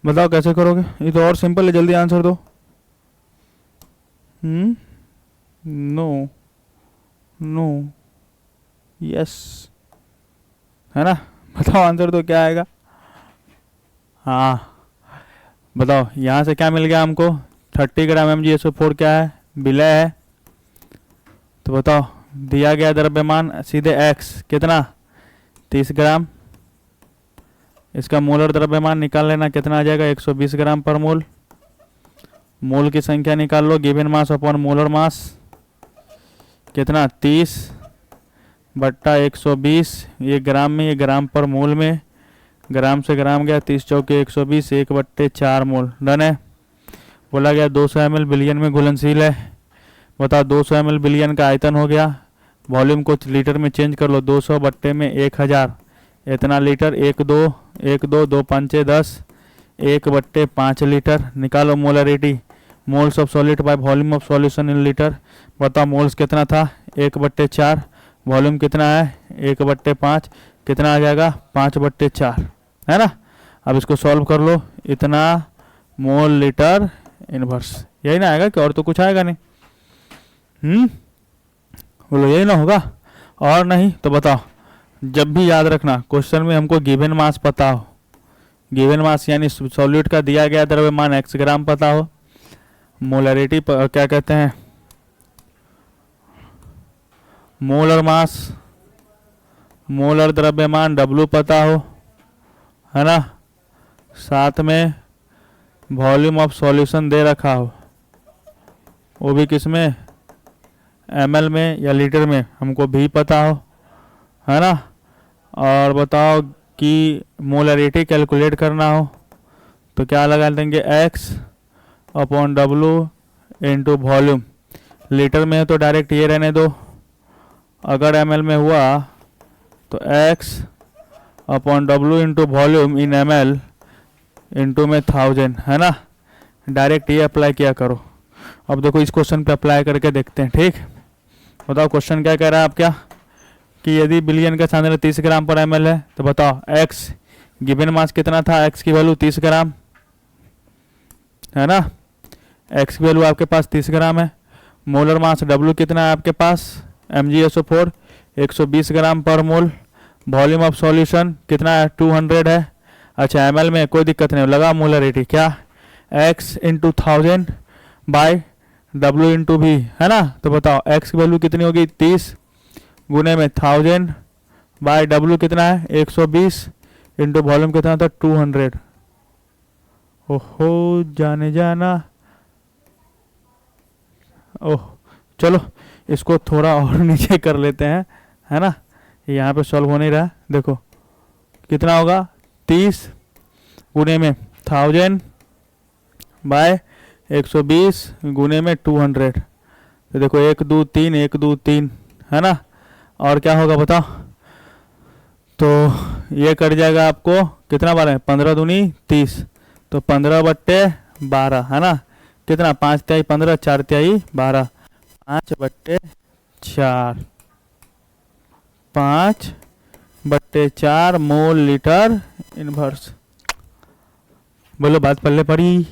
बताओ कैसे करोगे, ये तो और सिंपल है, जल्दी आंसर दो। नो नो यस, है ना। बताओ आंसर तो क्या आएगा। हाँ बताओ, यहाँ से क्या मिल गया हमको, 30 ग्राम MgSO4 क्या है, विलय है। तो बताओ दिया गया द्रव्यमान सीधे x कितना 30 ग्राम, इसका मोलर द्रव्यमान निकाल लेना, कितना आ जाएगा 120 ग्राम पर मोल। मोल की संख्या निकाल लो, given mass upon molar mass, कितना 30 बट्टा 120, ये ग्राम में, ये ग्राम पर मोल में, ग्राम से ग्राम गया 30 चौके 120, 1/4 मोल। डन है। बोला गया 200 ml बिलियन में घुलनशील है। बताओ 200 ml बिलियन का आयतन हो गया, वॉल्यूम को लीटर में चेंज कर लो, 200 बट्टे में 1000, इतना लीटर, 1 2 2 5 10, 1/5 लीटर। निकालो molarity, moles of solid bye volume of solution in litre. बताओ मोल्स कितना था 1/4, वॉल्यूम कितना है 1/5, कितना आ जाएगा 5/4, है ना। अब इसको सॉल्व कर लो, इतना मोल लीटर इनवर्स, यही ना आएगा कि और तो कुछ आएगा नहीं। बोलो यही ना होगा, और नहीं तो बताओ। जब भी याद रखना क्वेश्चन में हमको गिवन मास पता हो, गिवन मास यानी सॉल्यूट का दिया गया द्रव्यमान x ग्राम पता हो, मोलरिटी क्या कहते हैं मोलर मास, मोलर द्रव्यमान W पता हो, है ना, साथ में वॉल्यूम ऑफ सॉल्यूशन दे रखा हो, वो भी किस में ml में या लीटर में, हमको भी पता हो, है ना। और बताओ कि मोलरिटी कैलकुलेट करना हो तो क्या लगा देंगे x upon W into volume. Litre में है तो डायरेक्ट ये रहने दो, अगर ml में हुआ तो x upon W into volume इन ml इंटू में 1000, है ना। डायरेक्ट ये अप्लाई किया करो। अब देखो इस क्वेश्चन पे अप्लाई करके देखते हैं, ठीक। बताओ क्वेश्चन क्या कह रहा है आप, क्या कि यदि बिलियन का सांद्रता 30 ग्राम पर ml है तो बताओ x गिवन मास कितना था, x की वैल्यू 30 ग्राम, है ना। x की वैल्यू आपके पास 30 ग्राम है। मोलर मास W कितना है आपके पास, MgSO4 120 ग्राम पर मोल। वॉल्यूम ऑफ सॉल्यूशन कितना है 200 है। अच्छा ml में कोई दिक्कत नहीं, लगा मोलरिटी क्या x into 1000 by W into V, है ना। तो बताओ x की वैल्यू कितनी होगी 30 गुने में 1000 बाय W कितना है 120 इंटू वॉल्यूम कितना था 200। ओहो जाने जाना। ओह चलो इसको थोड़ा और नीचे कर लेते हैं, है ना। यहाँ पे सॉल्व हो नहीं रहा, देखो कितना होगा 30 गुने में 1000 बाय 120 गुने में 200। तो देखो 1 2 3 1 2 3, है ना। और क्या होगा बताओ, तो ये कट जाएगा आपको कितना बार है 15 दूनी 30, तो 15/12, है ना। कितना 5 तिहाई 15, 4 तिहाई 12, 5/4, 5/4 मोल लीटर इनवर्स। बोलो बात पल्ले पड़ी,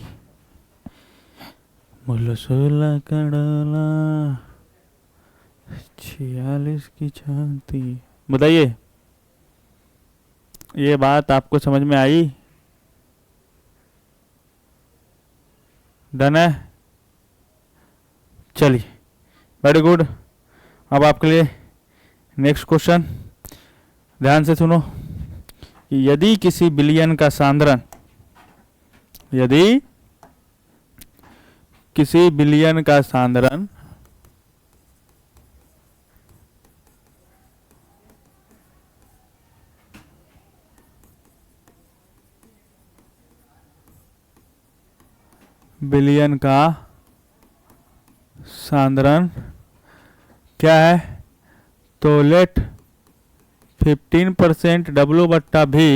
बोलो 16 का डाला 46 की छाती। बताइए ये बात आपको समझ में आई। डन है, चलिए वेरी गुड। अब आपके लिए नेक्स्ट क्वेश्चन ध्यान से सुनो कि यदि किसी बिलियन का सांद्रण, यदि किसी बिलियन का सांद्रण बिलियन का सांद्रण क्या है, तो लेट 15% W बट्टा भी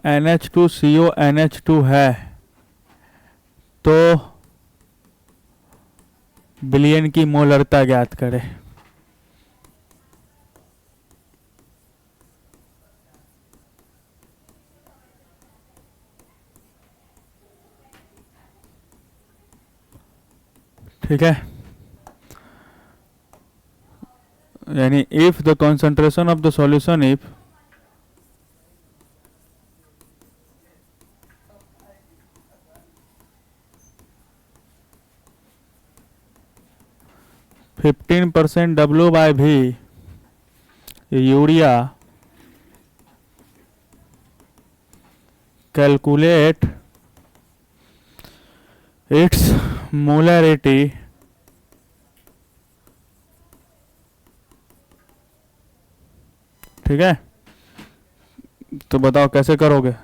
NH2CO NH2 है, तो बिलियन की मोलरता ज्ञात करें। ठीक है, यानी if the concentration of the solution, if %15 W by V urea calculate its molarity ठीक है, तो बताओ कैसे करोगे।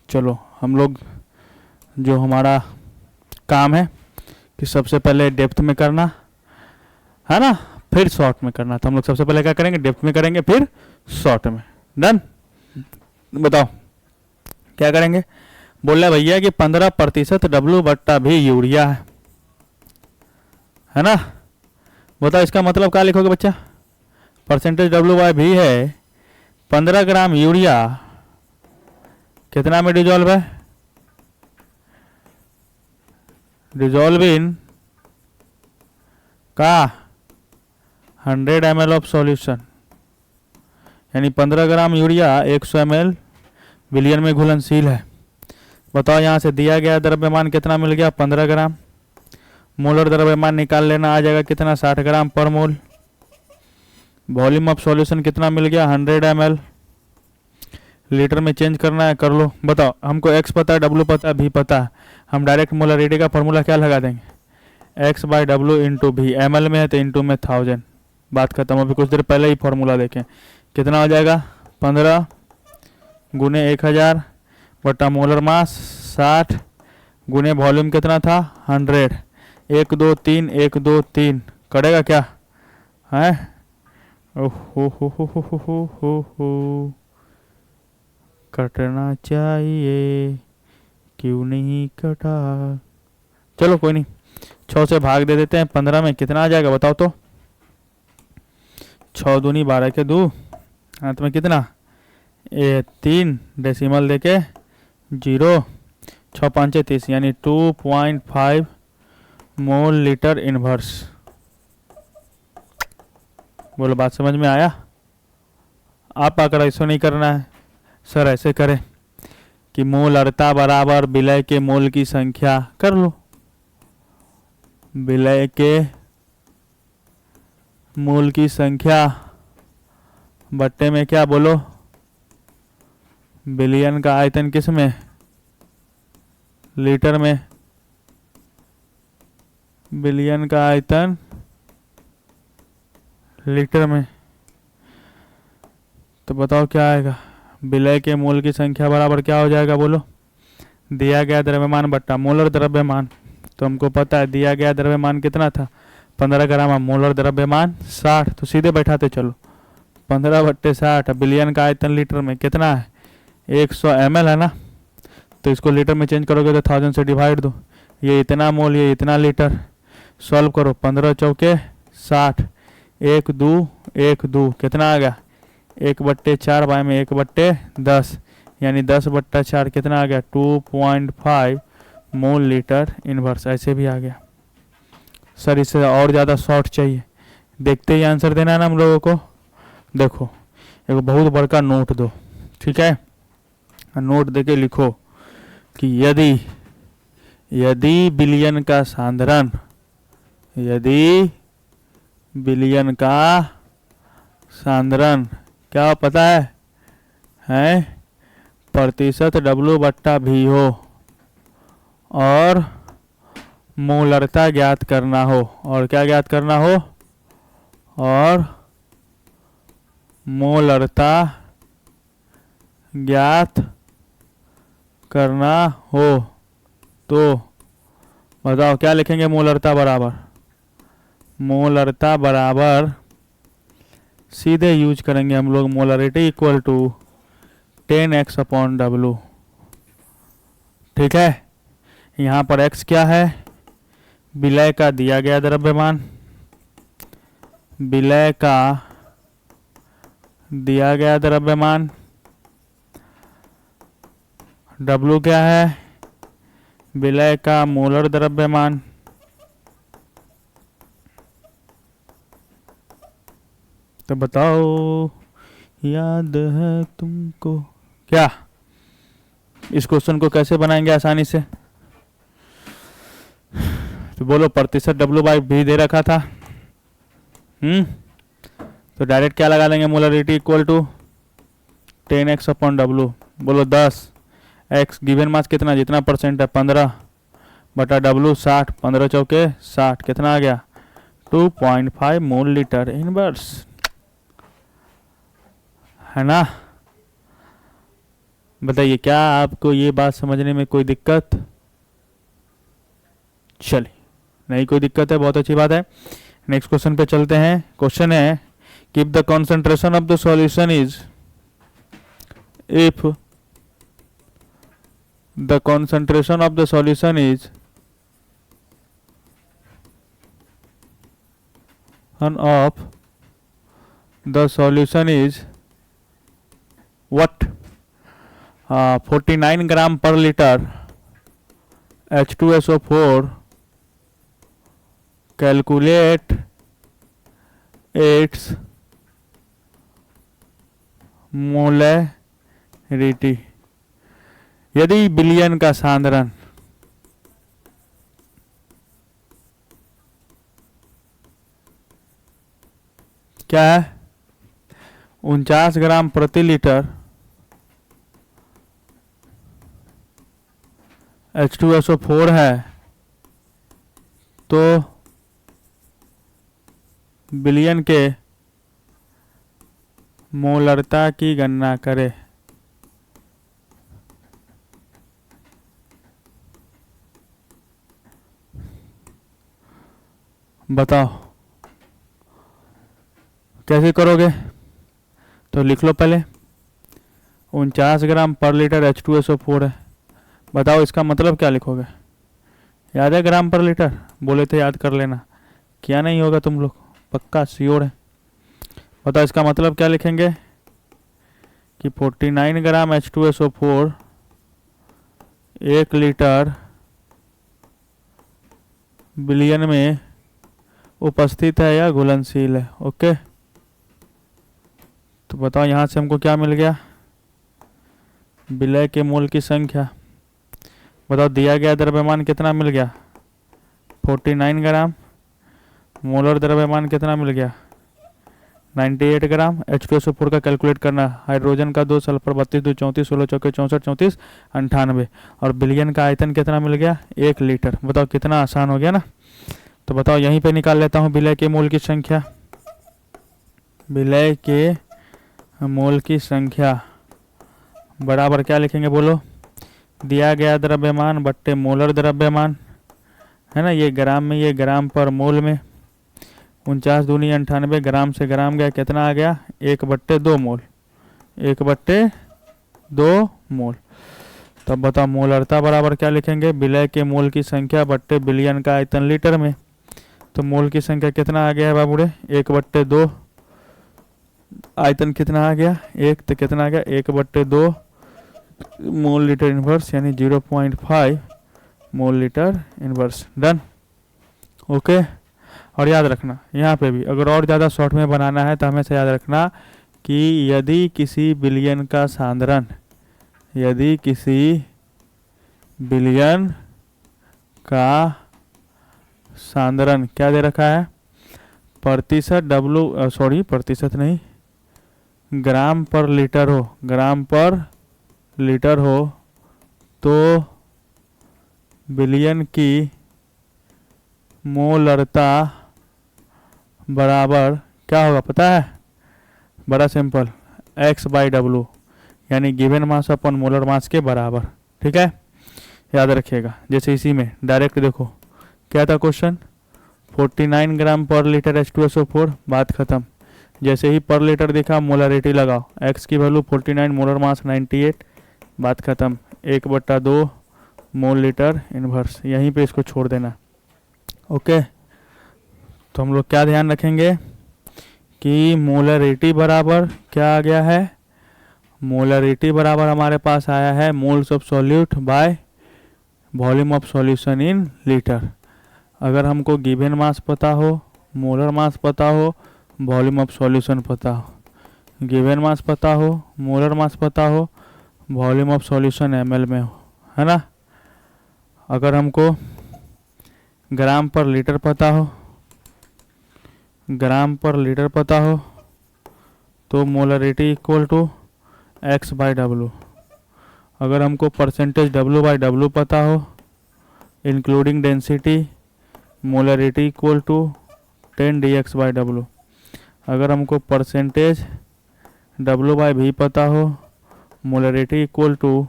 चलो हम लोग, जो हमारा काम है कि सबसे पहले डेप्थ में करना है ना, फिर शॉर्ट में करना, तो हम लोग सबसे पहले क्या करेंगे, डेप्थ में करेंगे, फिर शॉर्ट में। डन, बताओ क्या करेंगे। बोल रहा भैया कि 15% W बट्टा भी यूरिया है ना, बताओ इसका मतलब क्या लिखोगे बच्चा। परसेंटेज W बाय भी है, 15 ग्राम यूरिया कितना में डिजॉल्व है, डिजॉल्व इन का 100 ml ऑफ सॉल्यूशन, यानी 15 ग्राम यूरिया 100 ml बिलियन में घुलनशील है। बताओ यहाँ से दिया गया द्रव्यमान कितना मिल गया, 15 ग्राम। मोलर द्रव्यमान निकाल लेना, आ जाएगा कितना, 60 ग्राम पर मोल। वॉल्यूम ऑफ सॉल्यूशन कितना मिल गया, 100 ml। लीटर में चेंज करना है, कर लो। बताओ हमको x पता है, W पता है, V पता है, हम डायरेक्ट मोलरिटी का फॉर्मूला क्या लगा देंगे, x बाई डब्ल्यू इंटू भी, ml में है तो इंटू में 1000, बात खत्म। अभी कुछ देर पहले ही फॉर्मूला देखें, कितना हो जाएगा, 15 गुने 1000 बटा मोलर मास 60 गुने वॉल्यूम कितना था 100, 1 2 3 1 2 3 करेगा क्या है, हो कटना चाहिए, क्यों नहीं कटा। चलो कोई नहीं, 6 से भाग दे देते हैं 15 में, कितना आ जाएगा बताओ तो, 6 दूनी 12 के 2, अंत में कितना, 3 डेसिमल देके 0, 6 5 30, यानी 2.5 मोल लीटर इनवर्स। बोलो बात समझ में आया। आप आकर ऐसा नहीं करना है, सर ऐसे करें कि मोलरता बराबर विलय के मोल की संख्या, कर लो, विलय के मोल की संख्या बट्टे में क्या बोलो, बिलियन का आयतन किस में, लीटर में, बिलियन का आयतन लीटर में। तो बताओ क्या आएगा, विलय के मोल की संख्या बराबर क्या हो जाएगा बोलो, दिया गया द्रव्यमान बट्टा मोलर द्रव्यमान। तो हमको पता है दिया गया द्रव्यमान कितना था 15 ग्राम, मोलर द्रव्यमान 60, तो सीधे बैठाते चलो 15 बट्टे 60, बिलियन का आयतन लीटर में कितना है 100 ml है ना, तो इसको लीटर में चेंज करोगे तो 1000 से डिवाइड दो, ये इतना मोल ये इतना लीटर, सॉल्व करो 15 चौके 60, 1 2 1 2 कितना आ गया 1/4 बाय में 1/10, यानी 10/4 कितना आ गया 2.5 मोल लीटर इनवर्स। ऐसे भी आ गया। सर इससे और ज़्यादा शॉर्ट चाहिए, देखते ही आंसर देना है ना हम लोगों को। देखो एक बहुत बड़का नोट दो, ठीक है, नोट देके लिखो कि यदि बिलियन का सांद्रण, यदि बिलियन का सांद्रण क्या पता है प्रतिशत W बट्टा V हो और मोलरता ज्ञात करना हो, और क्या ज्ञात करना हो, और मोलरता ज्ञात करना हो, तो बताओ क्या लिखेंगे। मोलरता बराबर सीधे यूज करेंगे हम लोग, मोलरिटी इक्वल टू 10x/W। ठीक है, यहाँ पर x क्या है, विलय का दिया गया द्रव्यमान, विलय का दिया गया द्रव्यमान, W क्या है, विलय का मोलर द्रव्यमान, तो बताओ याद है तुमको क्या। इस क्वेश्चन को कैसे बनाएंगे आसानी से, तो बोलो प्रतिशत W/V दे रखा था, तो डायरेक्ट क्या लगा देंगे, मोलरिटी इक्वल टू 10x/W। बोलो 10, x गिवन मास कितना, जितना परसेंट है 15 बटा W 60, 15 चौके 60, कितना आ गया 2.5 मोल लीटर इनवर्स, है ना। बताइए क्या आपको ये बात समझने में कोई दिक्कत, चलिए नहीं कोई दिक्कत है, बहुत अच्छी बात है। नेक्स्ट क्वेश्चन पे चलते हैं। क्वेश्चन है कि the concentration of the solution is, if the concentration of the solution is of the solution is what, 49 ग्राम पर litre H2SO4, calculate its molarity. यदि विलयन का सांद्रण क्या है 49 ग्राम प्रति लीटर H2SO4 है, तो विलयन के मोलरता की गणना करें। बताओ कैसे करोगे, तो लिख लो पहले 49 ग्राम पर लीटर H2SO4 है। बताओ इसका मतलब क्या लिखोगे, याद है ग्राम पर लीटर, बोले थे याद कर लेना, क्या नहीं होगा तुम लोग, पक्का श्योर है। बताओ इसका मतलब क्या लिखेंगे कि 49 ग्राम H2SO4 1 लीटर विलयन में उपस्थित है या घुलनशील है। ओके, तो बताओ यहाँ से हमको क्या मिल गया, विलय के मोल की संख्या। बताओ दिया गया द्रव्यमान कितना मिल गया 49 ग्राम, मोलर द्रव्यमान कितना मिल गया 98 ग्राम। H2SO4 का कैलकुलेट करना, हाइड्रोजन का 2, सल्फर 32, 2 34, 16 चौके 64, 34 98, और विलयन का आयतन कितना मिल गया 1 लीटर। बताओ कितना आसान हो गया ना। तो बताओ यहीं पे निकाल लेता हूँ विलय के मोल की संख्या, विलय के मोल की संख्या बराबर क्या लिखेंगे बोलो, दिया गया द्रव्यमान बट्टे मोलर द्रव्यमान, है ना, ये ग्राम में, ये ग्राम पर मोल में, 49 दूनी 98, ग्राम से ग्राम गया, कितना आ गया 1/2 मोल, 1/2 मोल। तब बताओ मोलरता बराबर क्या लिखेंगे, विलय के मोल की संख्या बट्टे विलयन का आयतन लीटर में। तो मोल की संख्या कितना आ गया है बाबूड़े 1/2, आयतन कितना आ गया 1, तो कितना आ गया 1/2 मोल लीटर इनवर्स, यानी 0.5 mole litre inverse. Done, okay. और याद रखना यहाँ पे भी, अगर और ज़्यादा शॉर्ट में बनाना है तो हमेशा याद रखना कि यदि किसी विलयन का सांद्रण, यदि किसी विलयन का सांद्रण क्या दे रखा है, प्रतिशत W, सॉरी प्रतिशत नहीं, ग्राम पर लीटर हो तो विलयन की मोलरता बराबर क्या होगा पता है? बड़ा सिंपल, x/W, यानी गिवन मास अपन मोलर मास के बराबर। ठीक है, याद रखिएगा। जैसे इसी में डायरेक्ट देखो क्या था क्वेश्चन, 49 ग्राम पर लीटर H2SO4, बात खत्म। जैसे ही पर लीटर दिखा मोलरिटी लगाओ, x की वैल्यू 49, मोलर मास 98, बात खत्म। 1/2 मोल लीटर इनवर्स, यहीं पे इसको छोड़ देना। ओके, तो हम लोग क्या ध्यान रखेंगे कि मोलरिटी बराबर क्या आ गया है? मोलरिटी बराबर हमारे पास आया है moles of solute bye volume of solution in litre. अगर हमको गिवन मास पता हो, मोलर मास पता हो, वॉल्यूम ऑफ सॉल्यूशन पता हो, गिवन मास पता हो, मोलर मास पता हो, वॉल्यूम ऑफ सॉल्यूशन ml में हो, है ना। अगर हमको ग्राम पर लीटर पता हो, तो मोलरिटी इक्वल टू x/W। अगर हमको परसेंटेज W/W पता हो including density, molarity equal to 10 dx/W। अगर हमको परसेंटेज W/V पता हो, मोलरिटी इक्वल टू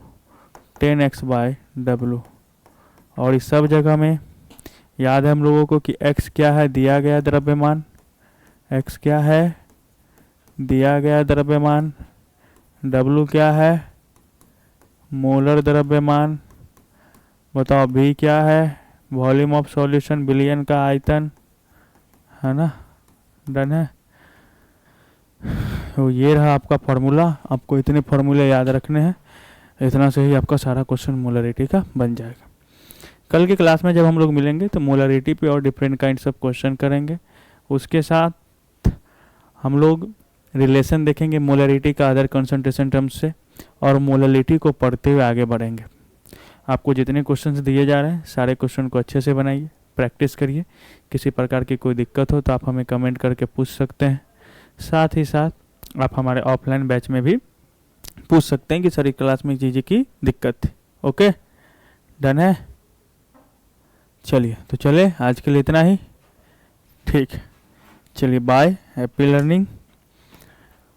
10x/W। और इस सब जगह में याद है हम लोगों को कि x क्या है? दिया गया द्रव्यमान। x क्या है? दिया गया द्रव्यमान। W क्या है? मोलर द्रव्यमान। बताओ V क्या है? वॉल्यूम ऑफ सॉल्यूशन, विलयन का आयतन, है ना। डन है। तो ये रहा आपका फॉर्मूला। आपको इतने फॉर्मूले याद रखने हैं, इतना से ही आपका सारा क्वेश्चन मोलरिटी का बन जाएगा। कल की क्लास में जब हम लोग मिलेंगे तो मोलरिटी पे और डिफरेंट काइंड्स ऑफ क्वेश्चन करेंगे। उसके साथ हम लोग रिलेशन देखेंगे मोलरिटी का अदर कंसंट्रेशन टर्म्स से, और मोलरिटी को पढ़ते हुए आगे बढ़ेंगे। आपको जितने क्वेश्चंस दिए जा रहे हैं सारे क्वेश्चन को अच्छे से बनाइए, प्रैक्टिस करिए। किसी प्रकार की कोई दिक्कत हो तो आप हमें कमेंट करके पूछ सकते हैं। साथ ही साथ आप हमारे ऑफलाइन बैच में भी पूछ सकते हैं कि सर क्लास में चीज़ें की दिक्कत थी। ओके, डन है। चलिए, तो चले आज के लिए इतना ही। ठीक, चलिए बाय, हैप्पी लर्निंग।